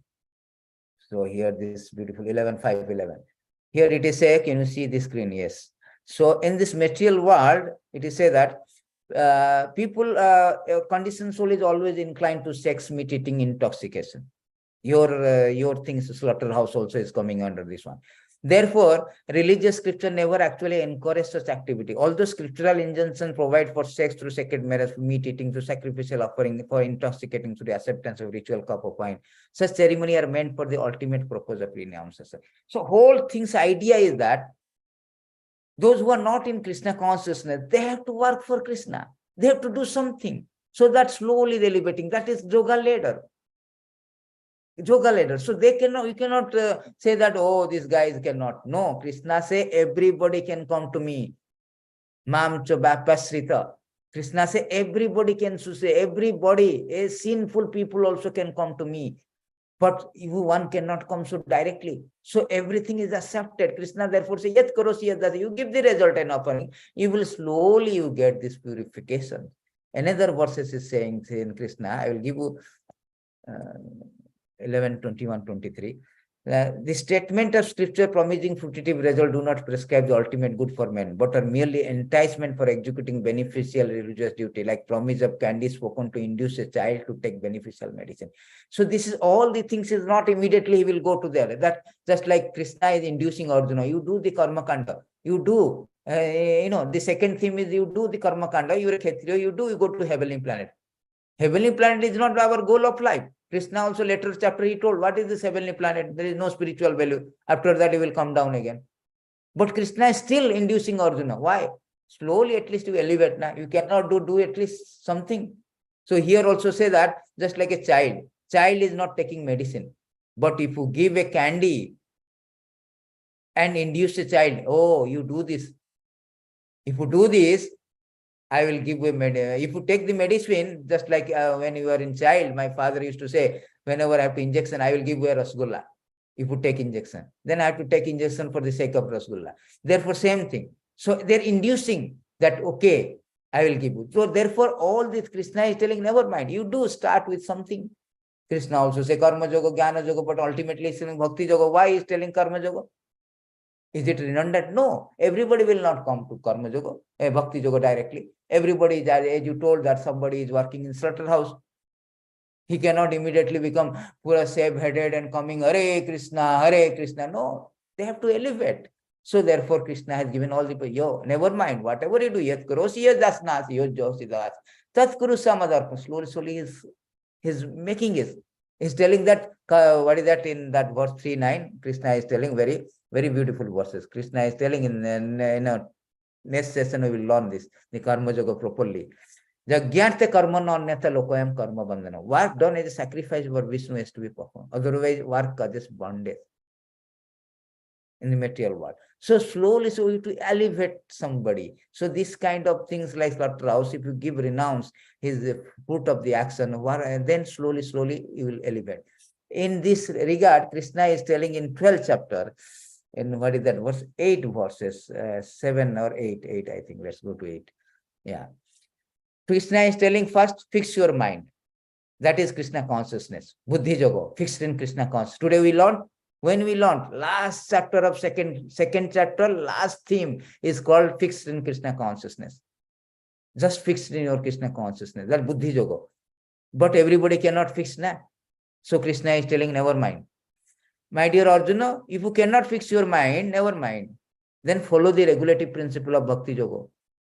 So here this beautiful 11.5.11. Here it is say, can you see the screen? Yes. So in this material world, it is say that people, conditioned soul is always inclined to sex, meat eating, intoxication. Your things, slaughterhouse also is coming under this one. Therefore, religious scripture never actually encourage such activity. Although scriptural injunctions provide for sex through sacred marriage, meat eating through sacrificial offering, for intoxicating through the acceptance of ritual cup of wine, such ceremony are meant for the ultimate purpose of renunciation. So whole thing's idea is that those who are not in Krishna consciousness, they have to work for Krishna. They have to do something. So that slowly they're elevating. That is yoga ladder. Yoga ladder. So they cannot, you cannot say that, oh, these guys cannot. No, Krishna say everybody can come to me. Mam Chobapasrita. Krishna say everybody can say, everybody, a sinful people also can come to me. But one cannot come so directly. So everything is accepted. Krishna therefore say, Yat karosi yadasi. You give the result and offering. You will slowly you get this purification. Another verses is saying in Krishna, I will give you 11:21-23. The statement of scripture promising fruitive result do not prescribe the ultimate good for men, but are merely enticement for executing beneficial religious duty, like promise of candy spoken to induce a child to take beneficial medicine. So this is all the things is not immediately he will go to there. That just like Krishna is inducing Arjuna, you do the karma kanda, you do. The second theme is you do the karma kanda, you're a Kshatriya, you go to heavenly planet. Heavenly planet is not our goal of life. Krishna also later chapter he told, what is this heavenly planet? There is no spiritual value. After that, he will come down again. But Krishna is still inducing Arjuna. Why? Slowly at least you elevate. Now. You cannot do at least something. So here also say that just like a child is not taking medicine. But if you give a candy and induce a child, oh, you do this. If you do this, I will give you if you take the medicine, just like when you are in child, my father used to say, whenever I have to injection, I will give you a rasgulla. If you take injection, then I have to take injection for the sake of rasgulla. Therefore, same thing. So they're inducing that, okay, I will give you. So therefore, all this Krishna is telling, never mind, you do start with something. Krishna also say karma yoga, jnana yoga, but ultimately he's telling bhakti yoga. Why is telling karma yoga? Is it redundant? No. Everybody will not come to karma yoga, bhakti yoga directly. Everybody is, as you told, that somebody is working in slaughterhouse. He cannot immediately become pura save-headed and coming Hare Krishna, Hare Krishna. No, they have to elevate. So therefore, Krishna has given all the, never mind, whatever you do, yat karosi yat dasnasi, yat josi das, tat kuru samadarpa. Slowly he's making it. He's telling that, what is that in that verse 3:9? Krishna is telling very, very beautiful verses. Krishna is telling in a next session we will learn this, the karma yoga properly. Jagyarte karma nanyata lokoyam karma bandhana. Work done as a sacrifice for Vishnu has to be performed. Otherwise, work causes bondage in the material world. So slowly, so you to elevate somebody. So this kind of things like slaughterhouse, if you give renounce his fruit of the action, then slowly you will elevate. In this regard, Krishna is telling in 12th chapter, in what is that verse? 8 verses, 7 or 8, I think. Let's go to 8. Yeah. Krishna is telling first, fix your mind. That is Krishna consciousness. Buddhi yoga, fixed in Krishna consciousness. Today we learned, when we learned, last chapter of second chapter, last theme is called fixed in Krishna consciousness. Just fixed in your Krishna consciousness. That Buddhi yoga. But everybody cannot fix now. So Krishna is telling, never mind. My dear Arjuna, if you cannot fix your mind, never mind. Then follow the regulative principle of Bhakti Yoga.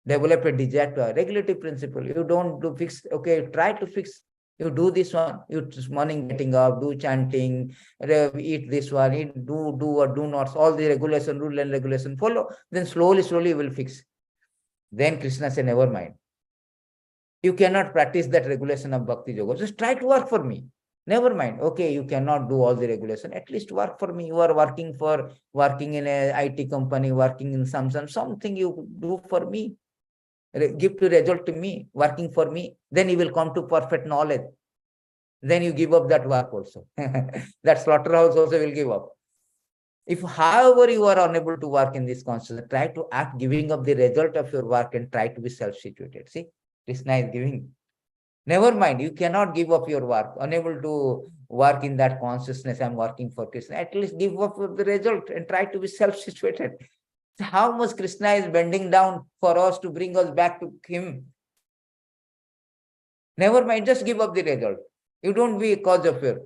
Develop a desire to a regulative principle. You don't do fix, okay, try to fix. You do this one, you this morning getting up, do chanting, eat this one, do or do not, all the regulation, rule and regulation, follow. Then slowly you will fix. Then Krishna said, never mind. You cannot practice that regulation of Bhakti Yoga. Just try to work for me. Never mind. Okay, you cannot do all the regulation. At least work for me. You are working in a IT company, working in something you do for me. Give the result to me, working for me. Then you will come to perfect knowledge. Then you give up that work also. That slaughterhouse also will give up. If however you are unable to work in this consciousness, try to act giving up the result of your work and try to be self-situated. See, Krishna is giving. Never mind, you cannot give up your work, unable to work in that consciousness, I'm working for Krishna. At least give up the result and try to be self-situated. How much Krishna is bending down for us to bring us back to him. Never mind, just give up the result. You don't be a cause of fear.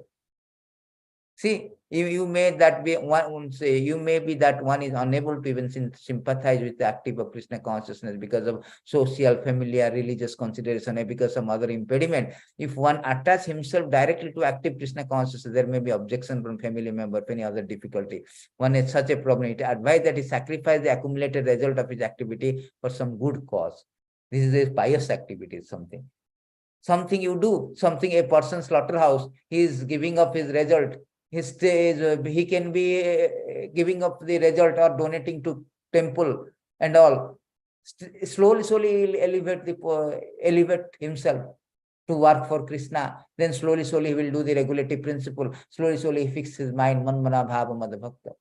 See, you may that be one say you may be that one is unable to even sympathize with the active of Krishna consciousness because of social, familiar, religious consideration, or because some other impediment. If one attaches himself directly to active Krishna consciousness, there may be objection from family member, any other difficulty. One is such a problem. It advised that he sacrifice the accumulated result of his activity for some good cause. This is a pious activity, something you do, something a person's slaughterhouse, he is giving up his result. He can be giving up the result or donating to temple and all. Slowly, he'll elevate himself to work for Krishna. Then slowly, he will do the regulative principle. Slowly, he fixes his mind. Man mana bhava mad bhakta.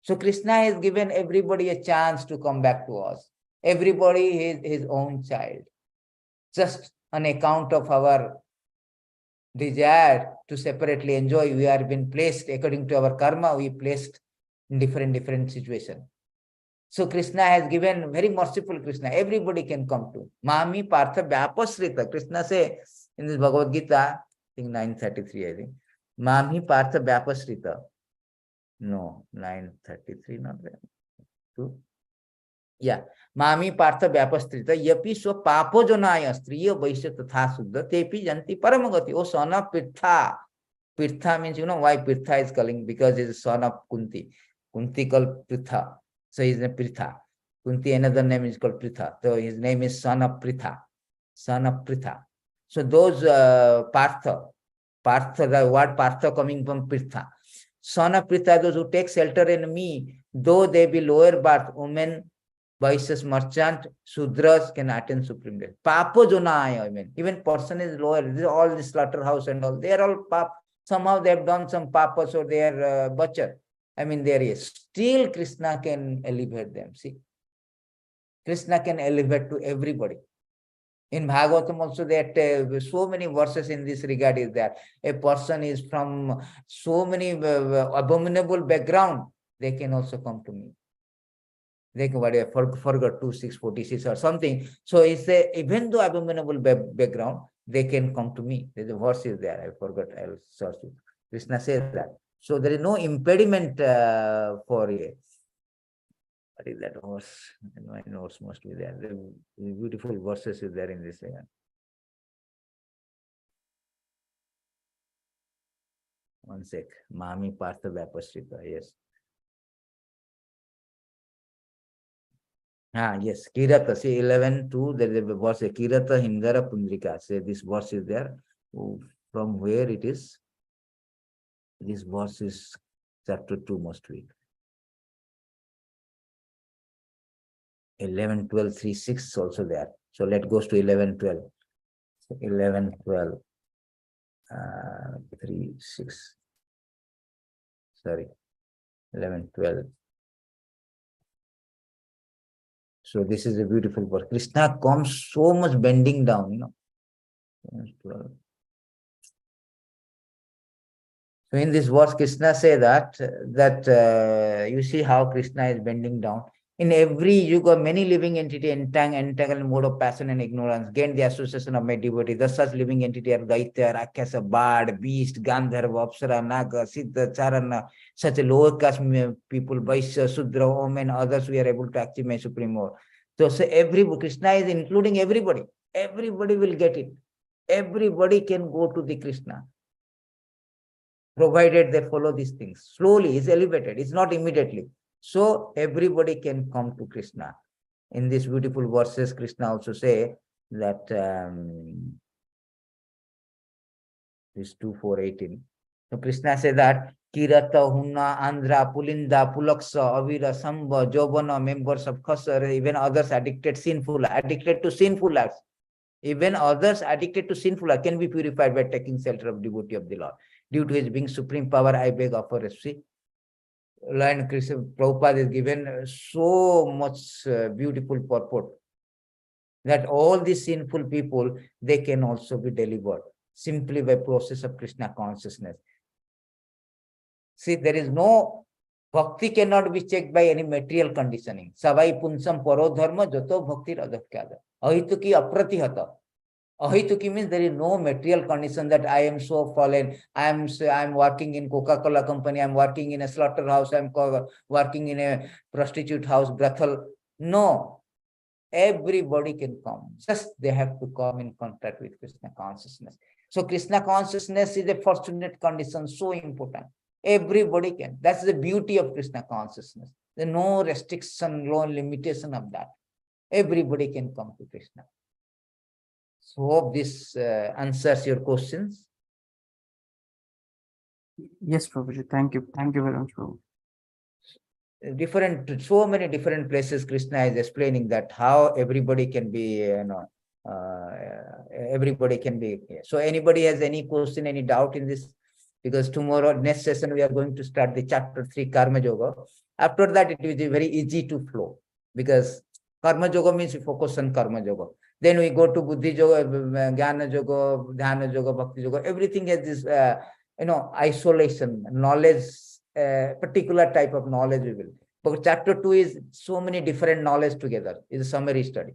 So Krishna has given everybody a chance to come back to us. Everybody is his own child. Just on account of our desire to separately enjoy, we have been placed according to our karma, we placed in different situations. So Krishna has given very merciful Krishna. Everybody can come to. Mami Partha Vyapasrita. Krishna say in this Bhagavad Gita, I think 933, I think. Mami Partha Vyapasrita. No, 933, not there. 2. Yeah. Mami Partha Vyapasrita. Yapi swa papo jonaya striya vaishya tatha suddha tepi janti paramagati. Oh son of Pirtha. Pirtha means, why Pirtha is calling? Because he is son of Kunti. Kunti called Pritha. So he is a Pritha. Kunti, another name is called Pritha. So his name is son of Pritha. Son of Pritha. So those Partha, the word Partha coming from Pritha. Son of Pritha, those who take shelter in me, though they be lower birth, women, Vaishyas, merchant, Sudras can attain supreme death. Papo jonaya, I mean, even person is lower, all this slaughterhouse and all, they are all pap. Somehow they have done some papas or they are butcher. I mean, there is. Still Krishna can elevate them. See, Krishna can elevate to everybody. In Bhagavatam also that so many verses in this regard is that a person is from so many abominable background, they can also come to me. They can, whatever, forgot 2646 or something. So it's a, even though abominable background, they can come to me. There's a verse is there. I forgot. I'll search it. Krishna says that. So there is no impediment for a. What is that verse? My notes must be there. The beautiful verses is there in this. One sec. Mami Partha Vyapasrita. Yes. Yes, Kirata, see 11:2, there is a verse, Kirata Hindara Pundrika. Say this verse is there. From where it is? This verse is chapter 2 must be. 11, 12, 3, 6 also there. So let goes to 11, 12. So 11, 12, 3, 6. Sorry, 11, 12. So this is a beautiful verse. Krishna comes so much bending down, 12. So in this verse, Krishna say that you see how Krishna is bending down. In every yuga, many living entity entangled in mode of passion and ignorance gain the association of my devotee. Thus, such living entity are Daitya, Rakshasa, Bard, Beast, Gandharva, Apsara, Naga, Siddha, Charana, such a lower caste people, Vaishya, Sudra, Om, others, we are able to achieve my supreme more. So Krishna is including everybody. Everybody will get it. Everybody can go to the Krishna, provided they follow these things. Slowly, it's elevated. It's not immediately. So everybody can come to Krishna. In these beautiful verses, Krishna also say that this 2:4:18. So Krishna say that Kirata, Hunna, Andhra, Pulinda, Pulaksa, Avira, Samba, Jobana, members of Khasar, even others addicted to sinful acts. Even others addicted to sinful acts can be purified by taking shelter of devotee of the Lord. Due to his being supreme power, I beg offer receipt. And Krishna Prabhupada is given so much beautiful purport that all these sinful people, they can also be delivered simply by process of Krishna consciousness. See, there is no bhakti cannot be checked by any material conditioning. Savai punsam paro dharma jato bhakti radhakyada. Ahituki apratihata. Ahituki means there is no material condition that I am so fallen. I'm working in Coca-Cola company. I'm working in a slaughterhouse. I'm working in a prostitute house, brothel. No, everybody can come. Just they have to come in contact with Krishna consciousness. So Krishna consciousness is a fortunate condition, so important. Everybody can. That's the beauty of Krishna consciousness. There's no restriction, no limitation of that. Everybody can come to Krishna. So hope this answers your questions. Yes, Prabhuji. Thank you. Thank you very much, Prabhu. So many different places Krishna is explaining that how everybody can be, everybody can be. So anybody has any question, any doubt in this? Because tomorrow, next session, we are going to start the chapter 3, Karma Yoga. After that, it will be very easy to flow, because Karma Yoga means we focus on Karma Yoga. Then we go to Buddhi Yoga, Jnana Yoga, Dhyana Yoga, Bhakti Yoga. Everything has this, isolation, knowledge, particular type of knowledge we will. But chapter 2 is so many different knowledge together. It's a summary study.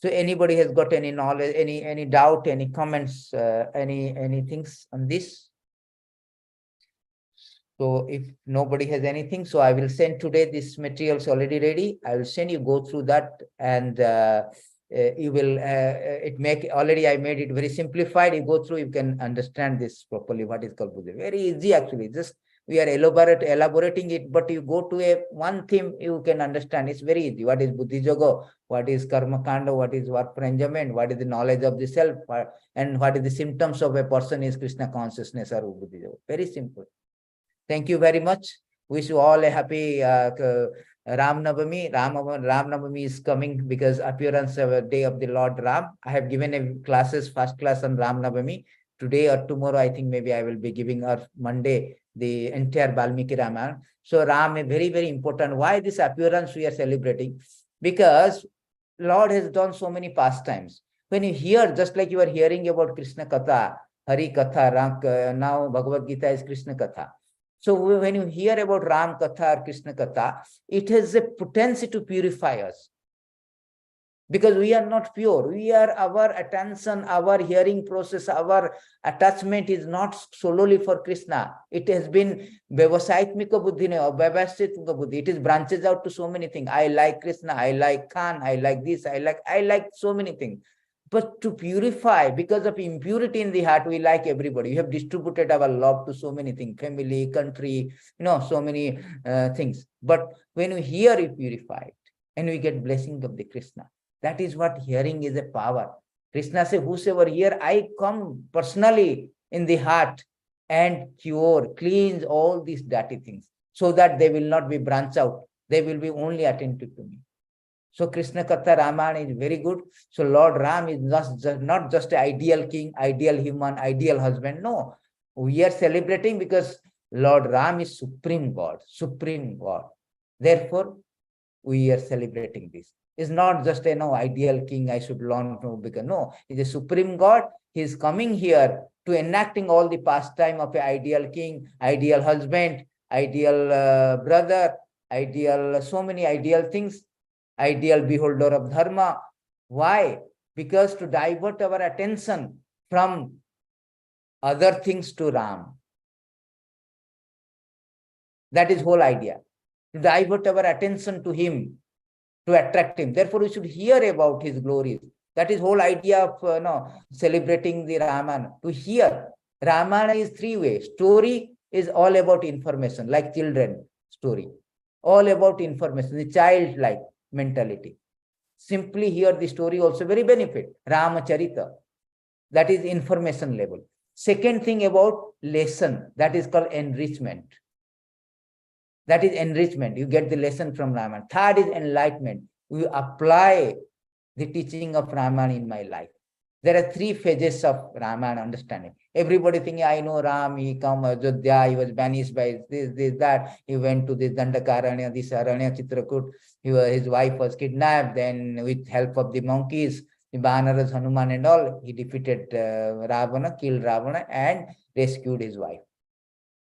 So anybody has got any knowledge, any doubt, any comments, any things on this? So if nobody has anything, so I will send today this materials already ready. I will send you, go through that, and you will already I made it very simplified. You go through, you can understand this properly, what is called Buddha. Very easy actually. Just we are elaborating it, but you go to one theme, you can understand. It's very easy. What is Buddhi Yoga? What is Karma Kanda? What is work for enjoyment? What is the knowledge of the self? And what is the symptoms of a person is Krishna consciousness or Buddhi Yoga? Very simple. Thank you very much. Wish you all a happy Ram Navami. Ram Navami is coming because appearance of a day of the Lord Ram. I have given a classes, first class on Ram Navami. Today or tomorrow, I think maybe I will be giving, or Monday, the entire Valmiki Ramayana. So Ram is very, very important. Why this appearance we are celebrating? Because Lord has done so many pastimes. When you hear, just like you are hearing about Krishna Katha, Hari Katha, Ram, now Bhagavad Gita is Krishna Katha. So when you hear about Ram Katha or Krishna Katha, it has a potency to purify us. Because we are not pure. Our attention, our hearing process, our attachment is not solely for Krishna. It has been Vyavasaitmika Buddhi or Vyavasitmika Buddhi. It is branches out to so many things. I like Krishna, I like Khan, I like this, I like so many things. But to purify, because of impurity in the heart, we like everybody. We have distributed our love to so many things, family, country, so many things. But when we hear, we purify it, and we get blessing of the Krishna. That is what hearing is a power. Krishna says, whosoever hear, I come personally in the heart and cleanse all these dirty things, so that they will not be branched out. They will be only attentive to me. So Krishna Katha Ramayana is very good. So Lord Ram is not just an ideal king, ideal human, ideal husband. No, we are celebrating because Lord Ram is supreme God, supreme God. Therefore, we are celebrating this. It's not just a ideal king I should learn to become. No, he's a supreme God. He is coming here to enacting all the pastime of an ideal king, ideal husband, ideal brother, ideal, so many ideal things. Ideal beholder of dharma. Why? Because to divert our attention from other things to Ram. That is whole idea. To divert our attention to him, to attract him. Therefore, we should hear about his glories. That is whole idea of celebrating the Ramayana. To hear. Ramayana is three ways. Story is all about information, like children story. All about information, the child-like mentality. Simply hear the story also very benefit. Ramacharita, that is information level. Second thing about lesson, that is called enrichment. That is enrichment. You get the lesson from Ramayana. Third is enlightenment. You apply the teaching of Ramayana in my life. There are three phases of Ramayana understanding. Everybody thinking, I know Ram, he come Ajodhya, he was banished by this, that. He went to this Dandakaranya, this Aranya Chitrakut. His wife was kidnapped. Then with help of the monkeys, the Vanaras, Hanuman and all, he defeated Ravana, killed Ravana and rescued his wife.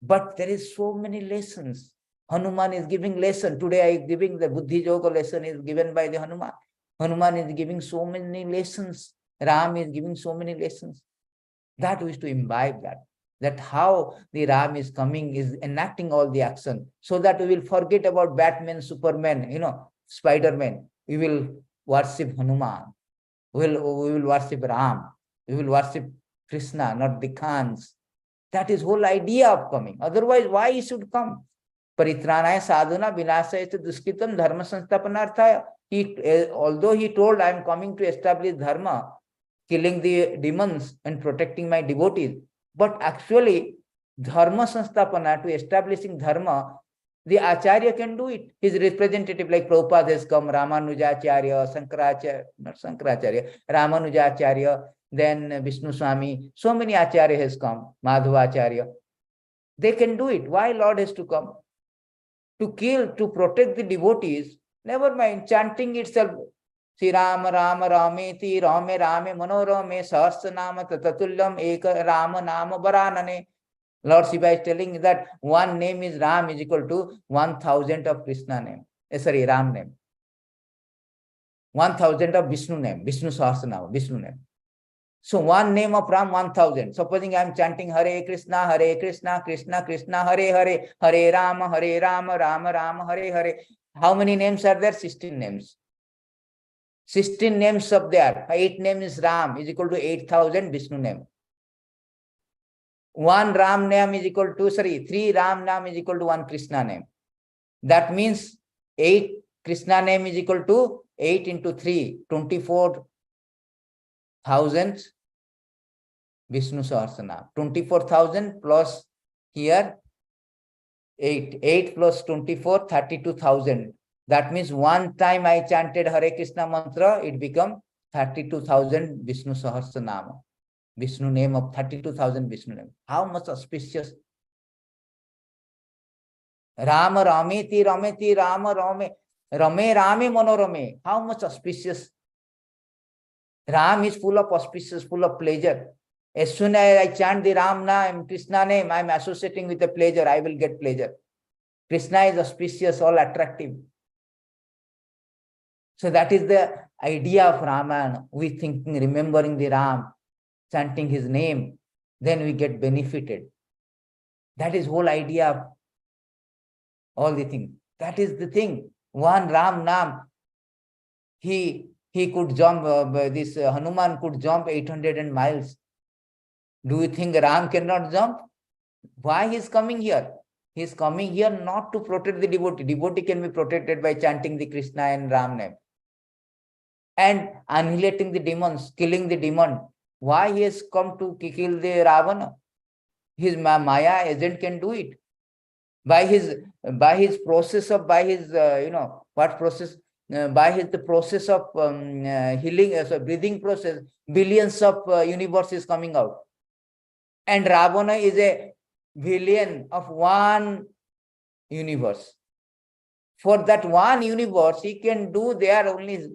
But there is so many lessons. Hanuman is giving lesson. Today I am giving the Buddhi Yoga lesson is given by the Hanuman. Hanuman is giving so many lessons. Ram is giving so many lessons. That we have to imbibe that. That how the Ram is coming, is enacting all the action, so that we will forget about Batman, Superman, Spider-Man. We will worship Hanuman. We will worship Ram. We will worship Krishna, not the Khans. That is whole idea of coming. Otherwise, why he should come? Paritranaya sadhana vinasaya duskritam dharma sanstapanarthaya. Although he told, I am coming to establish dharma, killing the demons and protecting my devotees, but actually, dharma sanstapana, to establishing dharma, the Acharya can do it. His representative, like Prabhupada has come, Ramanujacharya, Ramanujacharya, then Vishnu Swami, so many Acharya has come, Madhavacharya. They can do it. Why Lord has to come? To kill, to protect the devotees, never mind, chanting itself, Sri Rama Rama Rameti Rame Rame Manorame Sahasranama Tatatulyam Eka Rama Nama Varanane. Lord Shiva is telling that one name is Ram is equal to 1,000 of Krishna name. Ram name. 1,000 of Vishnu name, Vishnu Sahasranama, Vishnu name. So one name of Ram, 1,000. Supposing I am chanting Hare Krishna, Krishna Krishna, Hare Hare, Hare Rama, Rama Rama, Hare Hare. How many names are there? 16 names. 16 names of there. 8 names is Ram is equal to 8,000 Vishnu name. One Ram name is equal to, 3 Ram name is equal to 1 Krishna name. That means 8 Krishna name is equal to 8 into 3, 24,000 Vishnu Sahasranam. 24,000 plus here 8. 8 plus 24, 32,000. That means one time I chanted Hare Krishna mantra, it become 32,000 Vishnu Sahasranama. Vishnu name of 32,000 Vishnu name. How much auspicious. Rama Rameti Rameti Rama Rame Rame Rame Manorame. How much auspicious. Ram is full of auspicious, full of pleasure. As soon as I chant the Ram name, Krishna name, I am associating with the pleasure, I will get pleasure. Krishna is auspicious, all attractive. So that is the idea of Ramayana. We thinking, remembering the Ram, chanting his name, then we get benefited. That is whole idea of all the things. That is the thing. One Ram Nam, he could jump, this Hanuman could jump 800 miles. Do you think Ram cannot jump? Why he is coming here? He is coming here not to protect the devotee. Devotee can be protected by chanting the Krishna and Ram name. And annihilating the demons, killing the demon. Why he has come to kill the Ravana? His Maya agent can do it. By his process of, what process? The process of healing, breathing process, billions of universes coming out. And Ravana is a billion of one universe. For that one universe, he can do there only.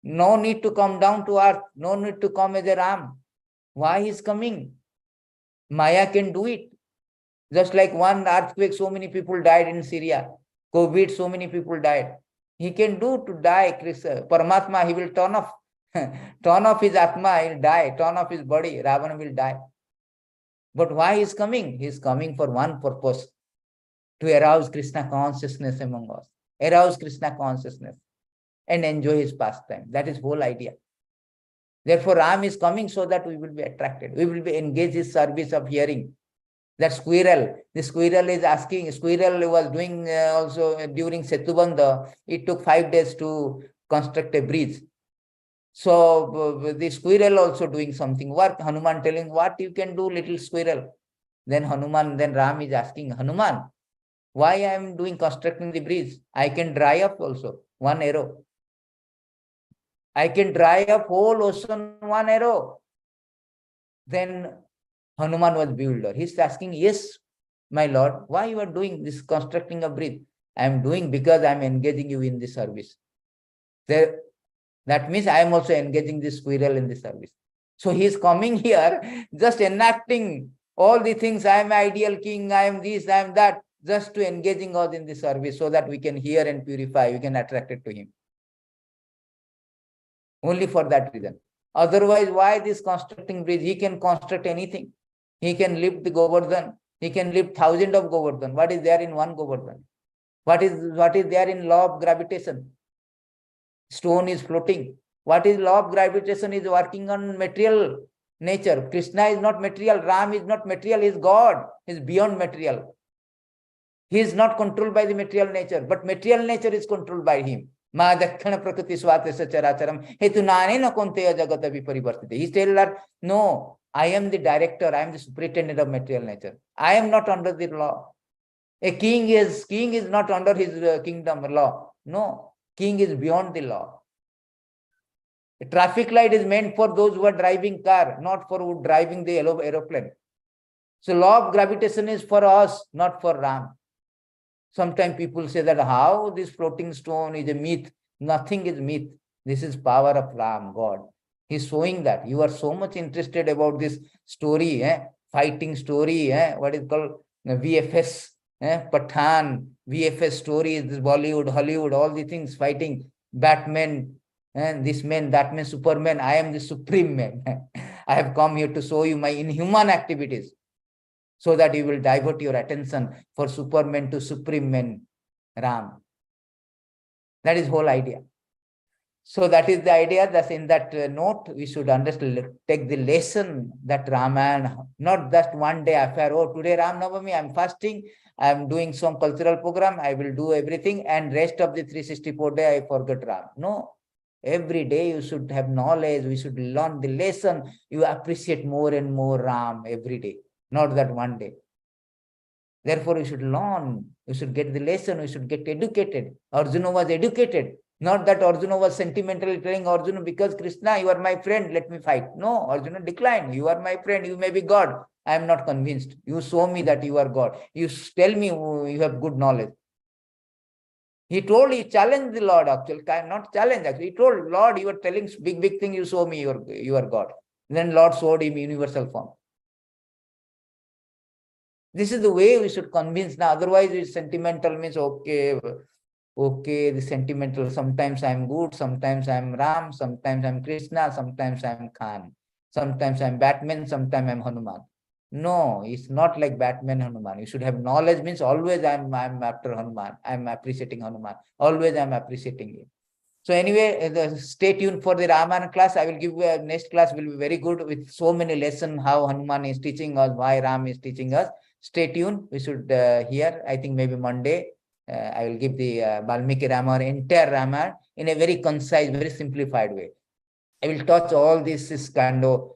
No need to come down to earth. No need to come as a Ram. Why he is coming? Maya can do it. Just like one earthquake, so many people died in Syria. COVID, so many people died. He can do to die. Paramatma, he will turn off. Turn off his Atma, he will die. Turn off his body, Ravana will die. But why he is coming? He is coming for one purpose. To arouse Krishna consciousness among us. Arouse Krishna consciousness. And enjoy his pastime. That is whole idea. Therefore, Ram is coming so that we will be attracted. We will be engaged in service of hearing. That squirrel, the squirrel is asking, squirrel was doing also during Setubandha, it took 5 days to construct a bridge. So the squirrel also doing something work. Hanuman telling, what you can do, little squirrel? Then Ram is asking, Hanuman, why I am doing constructing the bridge? I can dry up also, one arrow. I can dry up whole ocean, one arrow. Then Hanuman was bewildered. He's asking, yes, my Lord, why you are doing this constructing a bridge? I am doing because I am engaging you in the service. There, that means I am also engaging this squirrel in the service. So he is coming here, just enacting all the things. I am ideal king, I am this, I am that, just to engaging us in the service so that we can hear and purify, we can attract it to him. Only for that reason. Otherwise, why this constructing bridge? He can construct anything. He can lift the Govardhan. He can lift thousands of Govardhan. What is there in one Govardhan? What is there in law of gravitation? Stone is floating. What is law of gravitation is working on material nature. Krishna is not material. Ram is not material. He is God. He is beyond material. He is not controlled by the material nature, but material nature is controlled by him. Ma dakkhana prakriti swatesya characharam hetu nanena konteya jagata viparivartite. He tells that, no, I am the director. I am the superintendent of material nature. I am not under the law. A king is not under his kingdom law. No, king is beyond the law. A traffic light is meant for those who are driving car, not for driving the aeroplane. So law of gravitation is for us, not for Ram. Sometimes people say that how this floating stone is a myth. Nothing is myth. This is power of Ram, God. He's showing that. You are so much interested about this story, fighting story, what is called VFS, Pathan, VFS stories, this Bollywood, Hollywood, all the things, fighting, Batman, this man, that man, Superman. I am the supreme man. I have come here to show you my inhuman activities, so that you will divert your attention for Superman to supreme man, Ram. That is whole idea. So that is the idea that in that note, we should understand, take the lesson that Ramayana, not just one day affair, oh, today Ram Navami, I am fasting, I am doing some cultural program, I will do everything, and rest of the 364 day I forget Ram. No. Every day you should have knowledge, we should learn the lesson, you appreciate more and more Ram every day. Not that one day. Therefore, we should learn, we should get the lesson, we should get educated. Arjuna was educated. Not that Arjuna was sentimentally telling Arjuna, because Krishna, you are my friend, let me fight. No, Arjuna declined. You are my friend, you may be God. I am not convinced. You show me that you are God. You tell me you have good knowledge. He challenged the Lord actually, not challenge actually. He told, Lord, you are telling big thing, you show me you are God. Then Lord showed him universal form. This is the way we should convince. Now, otherwise it's sentimental means, okay, the sentimental, sometimes I'm good, sometimes I'm Ram, sometimes I'm Krishna, sometimes I'm Khan, sometimes I'm Batman, sometimes I'm Hanuman. No, it's not like Batman, Hanuman. You should have knowledge means always I'm after Hanuman. I'm appreciating Hanuman. Always I'm appreciating him. So anyway, stay tuned for the Ramayana class. I will give you next class will be very good with so many lessons, how Hanuman is teaching us, why Ram is teaching us. Stay tuned. We should hear, I think maybe Monday, I will give the Valmiki Ramayana, entire Ramayana in a very concise, very simplified way. I will touch all these six cantos,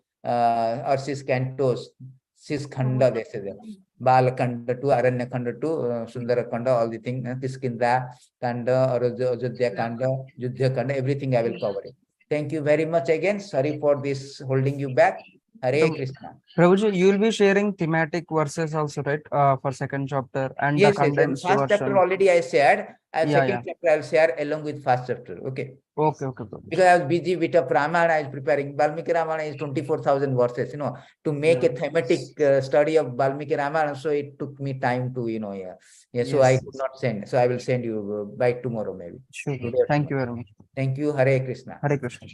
six khanda, they say there. Bal Khanda to Aranya Khanda to Sundara Khanda, all the things, Kiskindra Khanda, Ajodhya Khanda, Yudhya Khanda, everything I will cover it. Thank you very much again. Sorry for this holding you back. Hare Krishna. Prabhuji, you will be sharing thematic verses also, right? For second chapter and the Yes. condensed First chapter version. already I shared. Second Yeah. chapter I'll share along with first chapter. Okay. Okay, Prabhuji. Because I was busy with a Ramayana, I was preparing. Valmiki Ramayana is 24,000 verses, to make a thematic study of Valmiki Ramayana. So it took me time to, So I could not send. So I will send you by tomorrow maybe. Sure. Today or Thank you tomorrow. very much. Thank you. Hare Krishna. Hare Krishna.